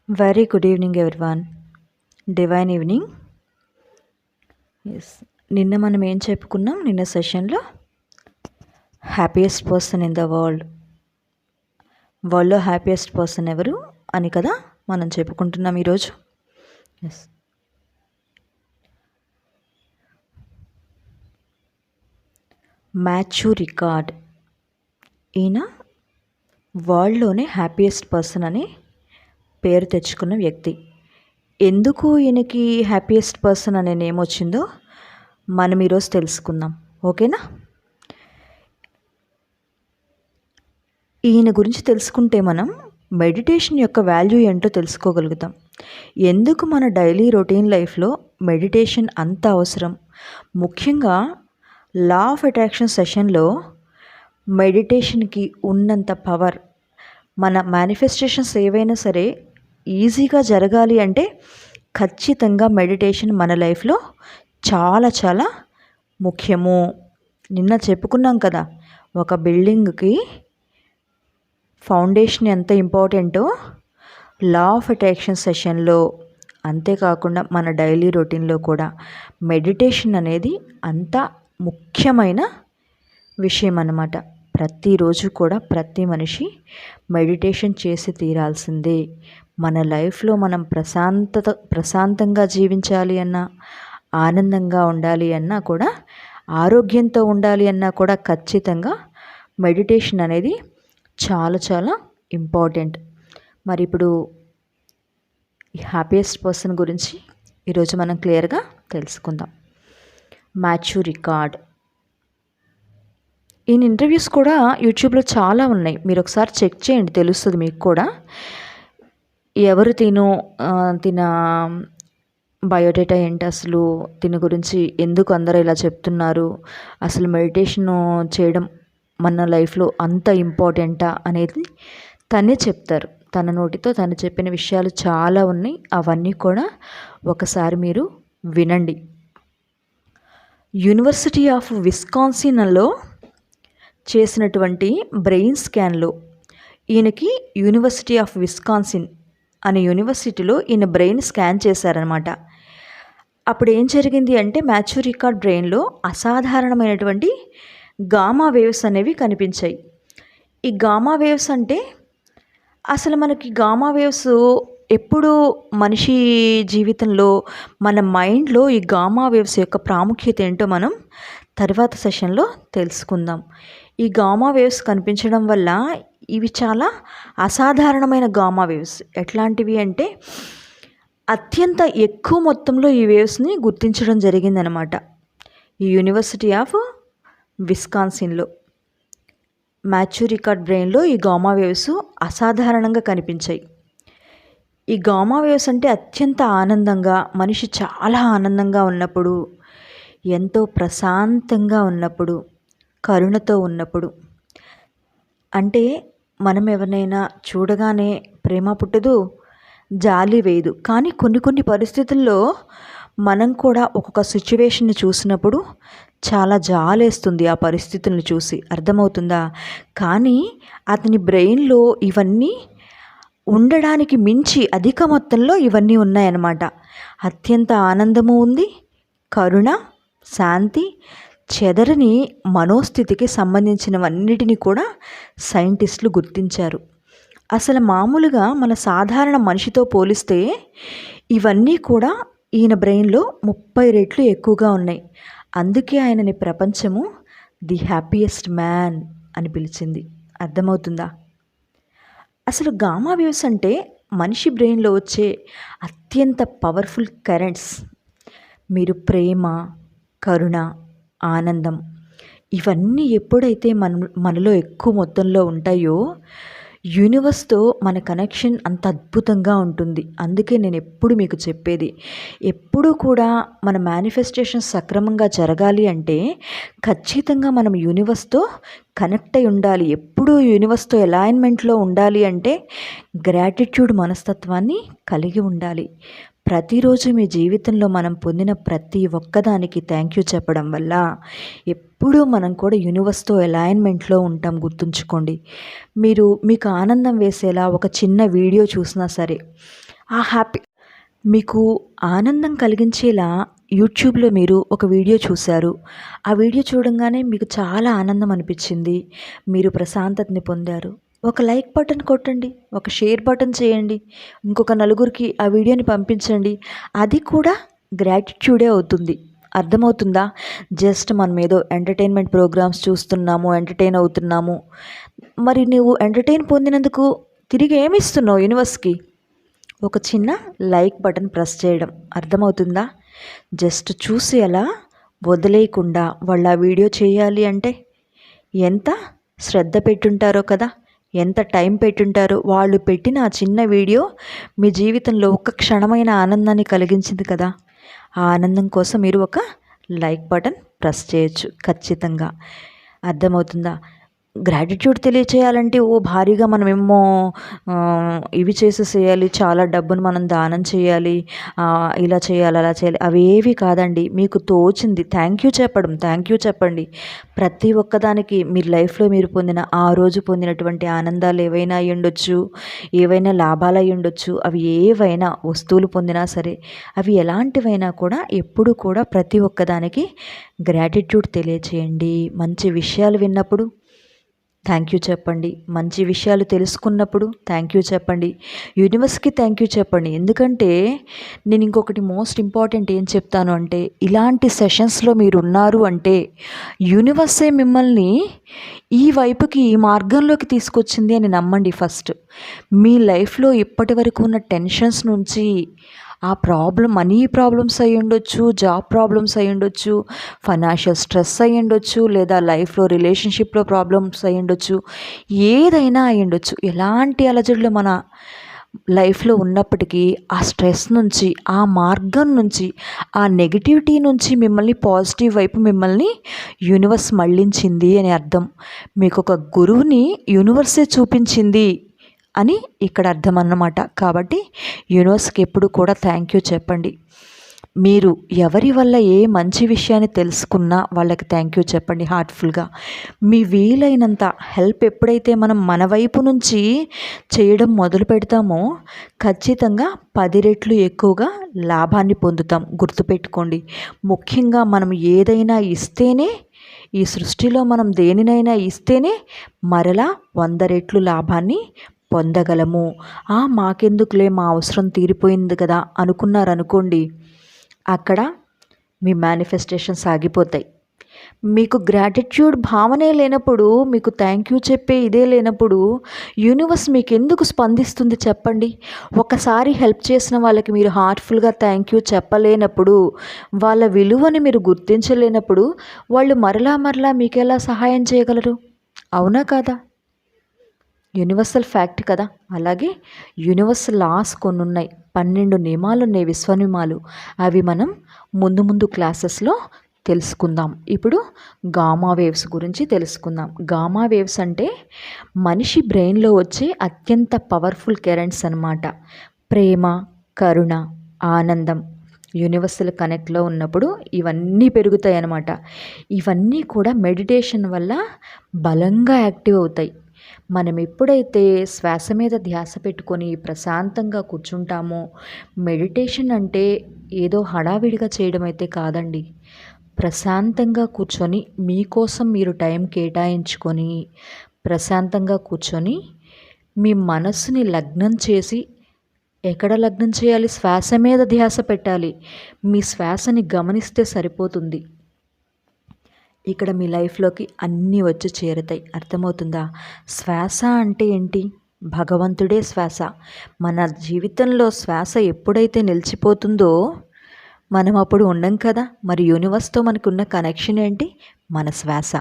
Very good evening, everyone. Divine evening. Yes నిన్న మనం ఏం చెప్పుకున్నాం నిన్న సెషన్లో హ్యాపీయెస్ట్ పర్సన్ ఇన్ ద వరల్డ్లో హ్యాపీయెస్ట్ పర్సన్ ఎవరు అని కదా మనం చెప్పుకుంటున్నాం ఈరోజు. ఎస్ మాథ్యూ రికార్డ్ ఈయన వరల్డ్లోనే హ్యాపీయెస్ట్ పర్సన్ అని పేరు తెచ్చుకున్న వ్యక్తి. ఎందుకు ఈయనకి హ్యాపీయెస్ట్ పర్సన్ అనే నేమ్ వచ్చిందో మనం ఈరోజు తెలుసుకుందాం, ఓకేనా? ఈయన గురించి తెలుసుకుంటే మనం మెడిటేషన్ యొక్క వాల్యూ ఏంటో తెలుసుకోగలుగుతాం. ఎందుకు మన డైలీ రొటీన్ లైఫ్లో మెడిటేషన్ అంత అవసరం, ముఖ్యంగా లా ఆఫ్ అట్రాక్షన్ సెషన్లో మెడిటేషన్కి ఉన్నంత పవర్, మన మేనిఫెస్టేషన్స్ ఏవైనా సరే ఈజీగా జరగాలి అంటే ఖచ్చితంగా మెడిటేషన్ మన లైఫ్లో చాలా చాలా ముఖ్యము. నిన్న చెప్పుకున్నాం కదా, ఒక బిల్డింగ్కి ఫౌండేషన్ ఎంత ఇంపార్టెంటో లా ఆఫ్ అట్రాక్షన్ సెషన్లో, అంతేకాకుండా మన డైలీ రొటీన్లో కూడా మెడిటేషన్ అనేది అంత ముఖ్యమైన విషయం అన్నమాట. ప్రతిరోజు కూడా ప్రతి మనిషి మెడిటేషన్ చేసి తీరాల్సిందే. మన లైఫ్లో మనం ప్రశాంతంగా జీవించాలి అన్నా, ఆనందంగా ఉండాలి అన్నా కూడా, ఆరోగ్యంతో ఉండాలి అన్నా కూడా ఖచ్చితంగా మెడిటేషన్ అనేది చాలా చాలా ఇంపార్టెంట్. మరి ఇప్పుడు ఈ హ్యాపీయెస్ట్ పర్సన్ గురించి ఈరోజు మనం క్లియర్గా తెలుసుకుందాం. Matthew record. ఈయన ఇంటర్వ్యూస్ కూడా యూట్యూబ్లో చాలా ఉన్నాయి, మీరు ఒకసారి చెక్ చేయండి, తెలుస్తుంది మీకు కూడా. ఎవరు తిన బయోడేటా ఏంటి, అసలు తిన గురించి ఎందుకు అందరూ ఇలా చెప్తున్నారు, అసలు మెడిటేషన్ చేయడం మన లైఫ్లో అంత ఇంపార్టెంటా అనేది తనే చెప్తారు. తన నోటితో తను చెప్పిన విషయాలు చాలా ఉన్నాయి, అవన్నీ కూడా ఒకసారి మీరు వినండి. యూనివర్సిటీ ఆఫ్ విస్కాన్సిన్లో చేసినటువంటి బ్రెయిన్ స్కాన్లో ఈయనకి యూనివర్సిటీ ఆఫ్ విస్కాన్సిన్ అనే యూనివర్సిటీలో ఈయన బ్రెయిన్ స్కాన్ చేశారనమాట. అప్పుడు ఏం జరిగింది అంటే, మాథ్యూ రికార్డ్ బ్రెయిన్లో అసాధారణమైనటువంటి గామా వేవ్స్ అనేవి కనిపించాయి. ఈ గామా వేవ్స్ అంటే, అసలు మనకి గామా వేవ్స్ ఎప్పుడు మనిషి జీవితంలో, మన మైండ్లో ఈ గామా వేవ్స్ యొక్క ప్రాముఖ్యత ఏంటో మనం తర్వాత సెషన్లో తెలుసుకుందాం. ఈ గామా వేవ్స్ కనిపించడం వల్ల ఇవి చాలా అసాధారణమైన గామా వేవ్స్. ఎట్లాంటివి అంటే, అత్యంత ఎక్కువ మొత్తంలో ఈ వేవ్స్ని గుర్తించడం జరిగిందనమాట ఈ యూనివర్సిటీ ఆఫ్ విస్కాన్సిన్లో. మాథ్యూ రికార్డ్ బ్రెయిన్లో ఈ గామా వేవ్స్ అసాధారణంగా కనిపించాయి. ఈ గామా వేవ్స్ అంటే అత్యంత ఆనందంగా, మనిషి చాలా ఆనందంగా ఉన్నప్పుడు, ఎంతో ప్రశాంతంగా ఉన్నప్పుడు, కరుణతో ఉన్నప్పుడు, అంటే మనం ఎవరినైనా చూడగానే ప్రేమ పుట్టదు, జాలి వేయదు. కానీ కొన్ని పరిస్థితుల్లో మనం కూడా ఒక్కొక్క సిచ్యువేషన్ని చూసినప్పుడు చాలా జాలేస్తుంది ఆ పరిస్థితులను చూసి, అర్థమవుతుందా? కానీ అతని బ్రెయిన్లో ఇవన్నీ ఉండడానికి మించి అధిక మొత్తంలో ఇవన్నీ ఉన్నాయన్నమాట. అత్యంత ఆనందము ఉంది, కరుణ, శాంతి, చెదరని మనోస్థితికి సంబంధించినవన్నిటిని కూడా సైంటిస్టులు గుర్తించారు. అసలు మామూలుగా మన సాధారణ మనిషితో పోలిస్తే ఇవన్నీ కూడా ఈయన బ్రెయిన్లో 30 రెట్లు ఎక్కువగా ఉన్నాయి. అందుకే ఆయనని ప్రపంచము ది హ్యాపీయెస్ట్ మ్యాన్ అని పిలిచింది, అర్థమవుతుందా? అసలు గామా వేవ్స్ అంటే మనిషి బ్రెయిన్లో వచ్చే అత్యంత పవర్ఫుల్ కరెంట్స్. మీరు ప్రేమ, కరుణ, ఆనందం ఇవన్నీ ఎప్పుడైతే మనలో ఎక్కువ మొత్తంలో ఉంటాయో యూనివర్స్తో మన కనెక్షన్ అంత అద్భుతంగా ఉంటుంది. అందుకే నేను ఎప్పుడు మీకు చెప్పేది, ఎప్పుడూ కూడా మన మేనిఫెస్టేషన్ సక్రమంగా జరగాలి అంటే ఖచ్చితంగా మనం యూనివర్స్తో కనెక్ట్ అయి ఉండాలి. ఎప్పుడూ యూనివర్స్తో అలైన్మెంట్లో ఉండాలి అంటే గ్రాటిట్యూడ్ మనస్తత్వాన్ని కలిగి ఉండాలి. ప్రతిరోజు మీ జీవితంలో మనం పొందిన ప్రతి ఒక్కదానికి థ్యాంక్ యూ చెప్పడం వల్ల ఎప్పుడూ మనం కూడా యూనివర్స్తో అలైన్మెంట్లో ఉంటాం, గుర్తుంచుకోండి. మీకు ఆనందం వేసేలా ఒక చిన్న వీడియో చూసినా సరే, ఆ హ్యాపీ మీకు ఆనందం కలిగించేలా యూట్యూబ్లో మీరు ఒక వీడియో చూశారు. ఆ వీడియో చూడంగానే మీకు చాలా ఆనందం అనిపించింది. మీరు ప్రశాంతతని పొందారు. ఒక లైక్ బటన్ కొట్టండి. ఒక షేర్ బటన్ చేయండి. ఇంకొక నలుగురికి ఆ వీడియోని పంపించండి. అది కూడా గ్రాటిట్యూడే అవుతుంది. అర్థమవుతుందా? జస్ట్ మనం ఏదో ఎంటర్టైన్మెంట్ ప్రోగ్రామ్స్ చూస్తున్నాము, ఎంటర్టైన్ అవుతున్నాము. మరి నువ్వు ఎంటర్టైన్ పొందినందుకు తిరిగి ఏమి ఇస్తున్నావు యూనివర్స్కి? ఒక చిన్న లైక్ బటన్ ప్రెస్ చేయడం. అర్థమవుతుందా? జస్ట్ చూసి అలా వదిలేయకుండా వాళ్ళు ఆ వీడియో చేయాలి అంటే ఎంత శ్రద్ధ పెట్టుంటారో కదా, ఎంత టైం పెట్టుంటారో. వాళ్ళు పెట్టిన ఆ చిన్న వీడియో మీ జీవితంలో ఒక్క క్షణమైన ఆనందాన్ని కలిగించింది కదా. ఆ ఆనందం కోసం మీరు ఒక లైక్ బటన్ ప్రెస్ చేయొచ్చు ఖచ్చితంగా. అర్థమవుతుందా? గ్రాటిట్యూడ్ తెలియచేయాలంటే భారీగా మనమేమో ఇవి చేసేసేయాలి, చాలా డబ్బును మనం దానం చేయాలి, ఇలా చేయాలి అలా చేయాలి, అవేవి కాదండి. మీకు తోచింది థ్యాంక్ యూ చెప్పండి. ప్రతి ఒక్కదానికి మీరు లైఫ్లో మీరు పొందిన ఆ రోజు పొందినటువంటి ఆనందాలు ఏవైనా అయి ఉండొచ్చు, ఏవైనా లాభాలు అయి ఉండొచ్చు, అవి ఏవైనా వస్తువులు పొందినా సరే, అవి ఎలాంటివైనా కూడా ఎప్పుడు కూడా ప్రతి ఒక్కదానికి గ్రాటిట్యూడ్ తెలియచేయండి. మంచి విషయాలు విన్నప్పుడు థ్యాంక్ యూ చెప్పండి. మంచి విషయాలు తెలుసుకున్నప్పుడు థ్యాంక్ యూ చెప్పండి. యూనివర్స్కి థ్యాంక్ యూ చెప్పండి. ఎందుకంటే నేను ఇంకొకటి మోస్ట్ ఇంపార్టెంట్ ఏం చెప్తాను అంటే, ఇలాంటి సెషన్స్లో మీరు ఉన్నారు అంటే యూనివర్సే మిమ్మల్ని ఈ వైపుకి, ఈ మార్గంలోకి తీసుకొచ్చింది అని నమ్మండి ఫస్ట్. మీ లైఫ్లో ఇప్పటి వరకు ఉన్న టెన్షన్స్ నుంచి, ఆ మనీ ప్రాబ్లమ్స్ అయి ఉండొచ్చు, జాబ్ ప్రాబ్లమ్స్ అయి ఉండొచ్చు, ఫైనాన్షియల్ స్ట్రెస్ అయి ఉండొచ్చు, లేదా లైఫ్లో రిలేషన్షిప్లో ప్రాబ్లమ్స్ అయి ఉండొచ్చు, ఏదైనా అయి ఉండొచ్చు. ఎలాంటి అలజడులు మన లైఫ్లో ఉన్నప్పటికీ ఆ స్ట్రెస్ నుంచి, ఆ మార్గం నుంచి, ఆ నెగిటివిటీ నుంచి మిమ్మల్ని పాజిటివ్ వైపు మిమ్మల్ని యూనివర్స్ మళ్ళించింది అని అర్థం. మీకు ఒక గురువుని యూనివర్సే చూపించింది అని ఇక్కడ అర్థం అన్నమాట. కాబట్టి యూనివర్స్కి ఎప్పుడు కూడా థ్యాంక్ యూ చెప్పండి. మీరు ఎవరి వల్ల ఏ మంచి విషయాన్ని తెలుసుకున్నా వాళ్ళకి థ్యాంక్ యూ చెప్పండి హార్ట్ఫుల్గా. మీ వీలైనంత హెల్ప్ ఎప్పుడైతే మనం మన వైపు నుంచి చేయడం మొదలు పెడతామో ఖచ్చితంగా 10 రెట్లు ఎక్కువగా లాభాన్ని పొందుతాం. గుర్తుపెట్టుకోండి. ముఖ్యంగా మనం ఏదైనా ఇస్తేనే, ఈ సృష్టిలో మనం దేనినైనా ఇస్తేనే మరలా 100 రెట్లు లాభాన్ని పొందగలము. మాకెందుకులే, మా అవసరం తీరిపోయింది కదా అనుకున్నారనుకోండి, అక్కడ మీ మేనిఫెస్టేషన్స్ ఆగిపోతాయి. మీకు గ్రాటిట్యూడ్ భావనే లేనప్పుడు, మీకు థ్యాంక్ యూ చెప్పే ఇదే లేనప్పుడు యూనివర్స్ మీకు ఎందుకు స్పందిస్తుంది చెప్పండి? ఒకసారి హెల్ప్ చేసిన వాళ్ళకి మీరు హార్ట్ఫుల్గా థ్యాంక్ యూ చెప్పలేనప్పుడు, వాళ్ళ విలువని మీరు గుర్తించలేనప్పుడు వాళ్ళు మరలా మీకు ఎలా సహాయం చేయగలరు? అవునా కాదా? యూనివర్సల్ ఫ్యాక్ట్ కదా. అలాగే యూనివర్సల్ లాస్ కొన్ని ఉన్నాయి. 12 నియమాలు ఉన్నాయి, విశ్వనియమాలు. అవి మనం ముందు క్లాసెస్లో తెలుసుకుందాం. ఇప్పుడు గామా వేవ్స్ గురించి తెలుసుకుందాం. గామా వేవ్స్ అంటే మనిషి బ్రెయిన్లో వచ్చే అత్యంత పవర్ఫుల్ కరెంట్స్ అన్నమాట. ప్రేమ, కరుణ, ఆనందం యూనివర్సల్ కనెక్ట్లో ఉన్నప్పుడు ఇవన్నీ పెరుగుతాయి అన్నమాట. ఇవన్నీ కూడా మెడిటేషన్ వల్ల బలంగా యాక్టివ్ అవుతాయి. మనం ఎప్పుడైతే శ్వాస మీద ధ్యాస పెట్టుకొని ప్రశాంతంగా కూర్చుంటామో, మెడిటేషన్ అంటే ఏదో హడావిడిగా చేయడం అయితే కాదండి. ప్రశాంతంగా కూర్చొని, మీకోసం మీరు టైం కేటాయించుకొని, ప్రశాంతంగా కూర్చొని, మీ మనస్సుని లగ్నం చేసి, ఎక్కడ లగ్నం చేయాలి? శ్వాస మీద ధ్యాస పెట్టాలి. మీ శ్వాసని గమనిస్తే సరిపోతుంది. ఇక్కడ మీ లైఫ్లోకి అన్నీ వచ్చి చేరుతాయి. అర్థమవుతుందా? శ్వాస అంటే ఏంటి? భగవంతుడే శ్వాస. మన జీవితంలో శ్వాస ఎప్పుడైతే నిలిచిపోతుందో మనం అప్పుడు ఉండం కదా. మరి యూనివర్స్తో మనకున్న కనెక్షన్ ఏంటి? మన శ్వాస.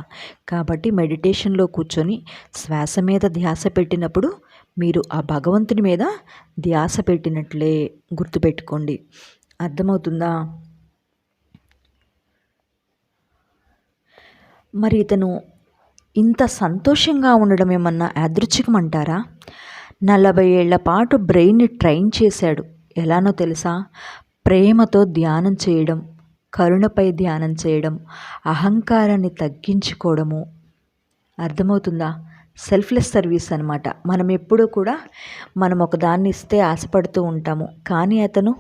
కాబట్టి మెడిటేషన్లో కూర్చొని శ్వాస మీద ధ్యాస పెట్టినప్పుడు మీరు ఆ భగవంతుని మీద ధ్యాస పెట్టినట్లే. గుర్తుపెట్టుకోండి. అర్థమవుతుందా? మరి ఇతను ఇంత సంతోషంగా ఉండడం ఏమన్నా యాదృచ్ఛికం అంటారా? 40 ఏళ్ల పాటు బ్రెయిన్ని ట్రైన్ చేశాడు. ఎలానో తెలుసా? ప్రేమతో ధ్యానం చేయడం, కరుణపై ధ్యానం చేయడం, అహంకారాన్ని తగ్గించుకోవడము. అర్థమవుతుందా? సెల్ఫ్లెస్ సర్వీస్ అనమాట. మనం ఎప్పుడూ కూడా మనం ఒక దాన్ని ఇస్తే ఆశపడుతూ ఉంటాము. కానీ అతను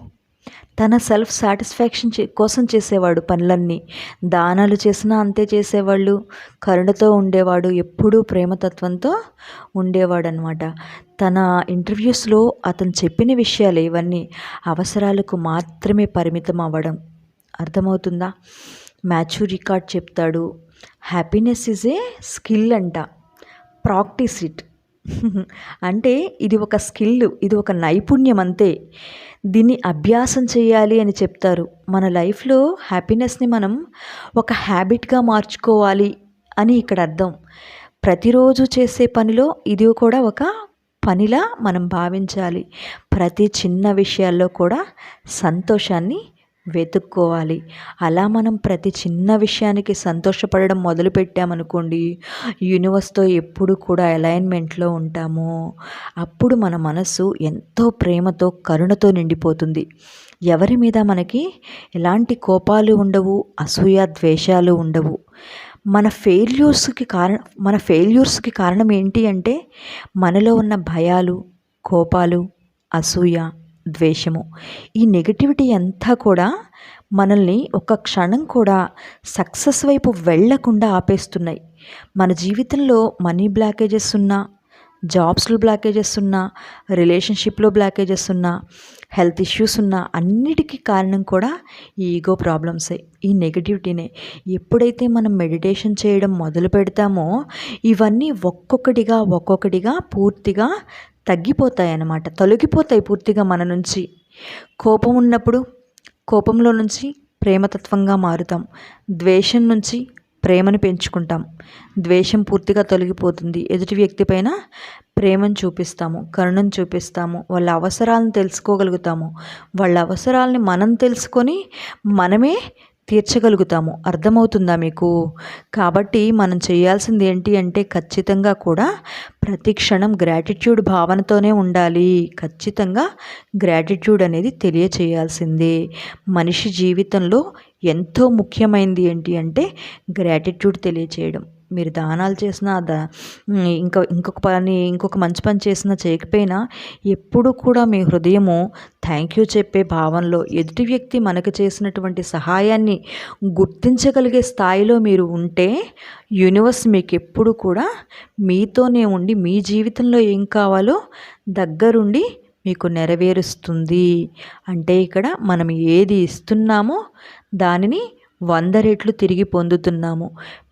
తన సెల్ఫ్ సాటిస్ఫాక్షన్ కోసం చేసేవాడు పనులన్నీ. దానాలు చేసినా అంతే చేసేవాళ్ళు. కరుణతో ఉండేవాడు. ఎప్పుడూ ప్రేమతత్వంతో ఉండేవాడనమాట. తన ఇంటర్వ్యూస్‌లో అతను చెప్పిన విషయాలే ఇవన్నీ. అవసరాలకు మాత్రమే పరిమితం అవ్వడం. అర్థమవుతుందా? మాథ్యూ రికార్డ్ చెప్తాడు, హ్యాపీనెస్ ఈజ్ ఏ స్కిల్ అంట. Practice it. అంటే ఇది ఒక స్కిల్, ఇది ఒక నైపుణ్యం అంతే. దీన్ని అభ్యాసం చేయాలి అని చెప్తారు. మన లైఫ్లో హ్యాపీనెస్ని మనం ఒక హ్యాబిట్గా మార్చుకోవాలి అని ఇక్కడ అర్థం. ప్రతిరోజు చేసే పనిలో ఇది కూడా ఒక పనిలా మనం భావించాలి. ప్రతి చిన్న విషయాల్లో కూడా సంతోషాన్ని వెతుక్కోవాలి. అలా మనం ప్రతి చిన్న విషయానికి సంతోషపడడం మొదలుపెట్టామనుకోండి, యూనివర్స్తో ఎప్పుడు కూడా అలైన్మెంట్లో ఉంటాము. అప్పుడు మన మనసు ఎంతో ప్రేమతో, కరుణతో నిండిపోతుంది. ఎవరి మీద మనకి ఎలాంటి కోపాలు ఉండవు, అసూయ ద్వేషాలు ఉండవు. మన ఫెయిల్యూర్స్కి కారణం ఏంటి అంటే మనలో ఉన్న భయాలు, కోపాలు, అసూయ, ద్వేషము. ఈ నెగటివిటీ అంతా కూడా మనల్ని ఒక క్షణం కూడా సక్సెస్ వైపు వెళ్ళకుండా ఆపేస్తున్నాయి. మన జీవితంలో మనీ బ్లాకేజెస్ ఉన్నా, జాబ్స్లో బ్లాకేజెస్ ఉన్నా, రిలేషన్షిప్లో బ్లాకేజెస్ ఉన్నా, హెల్త్ ఇష్యూస్ ఉన్నా, అన్నిటికీ కారణం కూడా ఈ ఈగో ప్రాబ్లమ్సే, ఈ నెగటివిటీనే. ఎప్పుడైతే మనం మెడిటేషన్ చేయడం మొదలు పెడతామో ఇవన్నీ ఒక్కొక్కటిగా పూర్తిగా తగ్గిపోతాయి అన్నమాట. తొలగిపోతాయి పూర్తిగా మన నుంచి. కోపం ఉన్నప్పుడు కోపంలో నుంచి ప్రేమతత్వంగా మారుతాం. ద్వేషం నుంచి ప్రేమను పెంచుకుంటాం. ద్వేషం పూర్తిగా తొలగిపోతుంది. ఎదుటి వ్యక్తి పైన ప్రేమను చూపిస్తాము, కరుణను చూపిస్తాము. వాళ్ళ అవసరాలను తెలుసుకోగలుగుతాము. వాళ్ళ అవసరాలని మనం తెలుసుకొని మనమే తీర్చగలుగుతాము. అర్థమవుతుందా మీకు? కాబట్టి మనం చేయాల్సింది ఏంటి అంటే ఖచ్చితంగా కూడా ప్రతి క్షణం గ్రాటిట్యూడ్ భావనతోనే ఉండాలి. ఖచ్చితంగా గ్రాటిట్యూడ్ అనేది తెలియచేయాల్సిందే. మనిషి జీవితంలో ఎంతో ముఖ్యమైనది ఏంటి అంటే గ్రాటిట్యూడ్ తెలియచేయడం. మీరు దానాలు చేసినా ఇంకొక మంచి పని చేసినా చేయకపోయినా ఎప్పుడు కూడా మీ హృదయము థ్యాంక్ యూ చెప్పే భావనలో ఎదుటి వ్యక్తి మనకు చేసినటువంటి సహాయాన్ని గుర్తించగలిగే స్థాయిలో మీరు ఉంటే యూనివర్స్ మీకు ఎప్పుడు కూడా మీతోనే ఉండి మీ జీవితంలో ఏం కావాలో దగ్గరుండి మీకు నెరవేరుస్తుంది. అంటే ఇక్కడ మనం ఏది ఇస్తున్నామో దానిని 100 రెట్లు తిరిగి పొందుతున్నాము.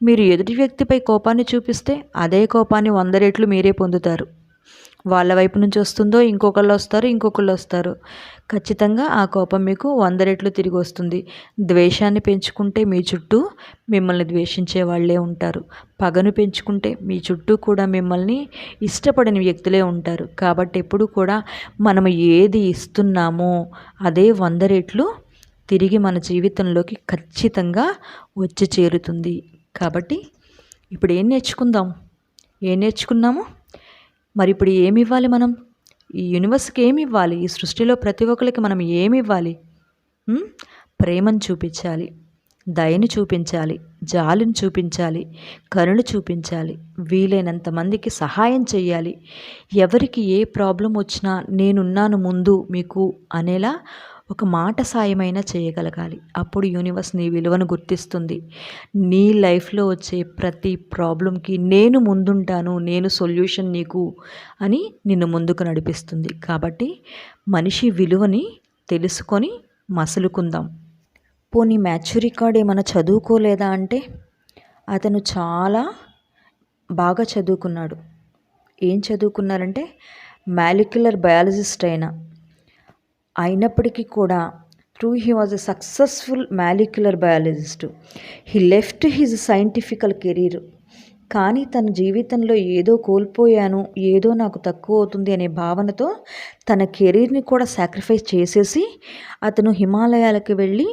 మీరు ఎదుటి వ్యక్తిపై కోపాన్ని చూపిస్తే అదే కోపాన్ని 100 రెట్లు మీరే పొందుతారు. వాళ్ళ వైపు నుంచి వస్తుందో ఇంకొకళ్ళు వస్తారు. ఖచ్చితంగా ఆ కోపం మీకు 100 రెట్లు తిరిగి వస్తుంది. ద్వేషాన్ని పెంచుకుంటే మీ చుట్టూ మిమ్మల్ని ద్వేషించే వాళ్ళే ఉంటారు. పగను పెంచుకుంటే మీ చుట్టూ కూడా మిమ్మల్ని ఇష్టపడని వ్యక్తులే ఉంటారు. కాబట్టి ఎప్పుడు కూడా మనం ఏది ఇస్తున్నామో అదే 100 రెట్లు తిరిగి మన జీవితంలోకి ఖచ్చితంగా వచ్చి చేరుతుంది. కాబట్టి ఇప్పుడు ఏం నేర్చుకున్నాము? మరి ఇప్పుడు ఏమి ఇవ్వాలి మనం? ఈ యూనివర్స్కి ఏమి ఇవ్వాలి? ఈ సృష్టిలో ప్రతి ఒక్కరికి మనం ఏమి ఇవ్వాలి? ప్రేమను చూపించాలి, దయని చూపించాలి, జాలిని చూపించాలి, కరుణ చూపించాలి, వీలైనంత మందికి సహాయం చేయాలి. ఎవరికి ఏ ప్రాబ్లం వచ్చినా నేనున్నాను ముందు మీకు అనేలా ఒక మాట సాయమైనా చేయగలగాలి. అప్పుడు యూనివర్స్ నీ విలువను గుర్తిస్తుంది. నీ లైఫ్లో వచ్చే ప్రతి ప్రాబ్లంకి నేను ముందుంటాను, నేను సొల్యూషన్ నీకు అని నిన్ను ముందుకు నడిపిస్తుంది. కాబట్టి మనిషి విలువని తెలుసుకొని మసులుకుందాం. పోనీ మాథ్యూ రికార్డ్ ఏమైనా చదువుకోలేదా అంటే అతను చాలా బాగా చదువుకున్నాడు. ఏం చదువుకున్నారంటే మాలిక్యులర్ బయాలజిస్ట్ అయినప్పటికీ కూడా he was a successful molecular biologist. He left his scientifical career. కానీ తన జీవితంలో ఏదో కోల్పోయాను, ఏదో నాకు తక్కువ అవుతుంది అనే భావనతో తన కెరీర్ని కూడా సాక్రిఫైస్ చేసేసి అతను హిమాలయాలకు వెళ్ళి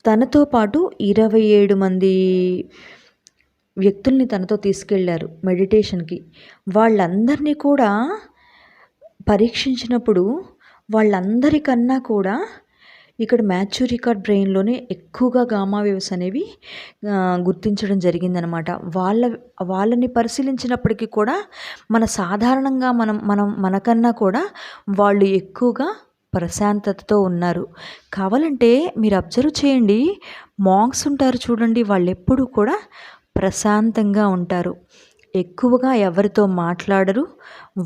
తనతో పాటు 27 మంది వ్యక్తుల్ని తనతో తీసుకెళ్లారు మెడిటేషన్కి. వాళ్ళందరినీ కూడా పరీక్షించినప్పుడు వాళ్ళందరికన్నా కూడా ఇక్కడ మ్యాథ్యూ రికార్డ్ బ్రెయిన్‌లోనే ఎక్కువగా గామా వేవ్స్ అనేవి గుర్తించడం జరిగిందనమాట. వాళ్ళని పరిశీలించినప్పటికీ కూడా సాధారణంగా మనకన్నా కూడా వాళ్ళు ఎక్కువగా ప్రశాంతతతో ఉన్నారు. కావాలంటే మీరు అబ్జర్వ్ చేయండి. మాంక్స్ ఉంటారు చూడండి, వాళ్ళెప్పుడూ కూడా ప్రశాంతంగా ఉంటారు. ఎక్కువగా ఎవరితో మాట్లాడరు.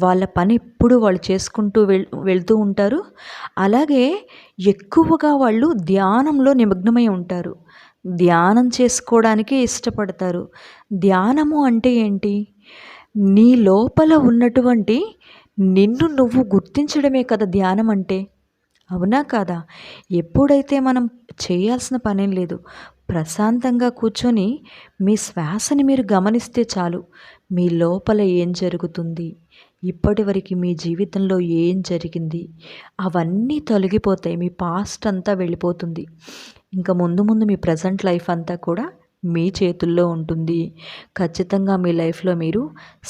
వాళ్ళ పని ఎప్పుడు వాళ్ళు చేసుకుంటూ వెళ్తూ ఉంటారు. అలాగే ఎక్కువగా వాళ్ళు ధ్యానంలో నిమగ్నమై ఉంటారు. ధ్యానం చేసుకోవడానికే ఇష్టపడతారు. ధ్యానము అంటే ఏంటి? నీ లోపల ఉన్నటువంటి నిన్ను నువ్వు గుర్తించడమే కదా ధ్యానం అంటే. అవునా కాదా? ఎప్పుడైతే మనం చేయాల్సిన పనేం లేదు. ప్రశాంతంగా కూర్చొని మీ శ్వాసని మీరు గమనిస్తే చాలు. మీ లోపల ఏం జరుగుతుంది? ఇప్పటివరకు మీ జీవితంలో ఏం జరిగింది? అవన్నీ తొలగిపోతాయి. మీ పాస్ట్ అంతా వెళ్ళిపోతుంది. ఇంకా ముందు ముందు మీ ప్రెజెంట్ లైఫ్ అంతా కూడా మీ చేతుల్లో ఉంటుంది. ఖచ్చితంగా మీ లైఫ్లో మీరు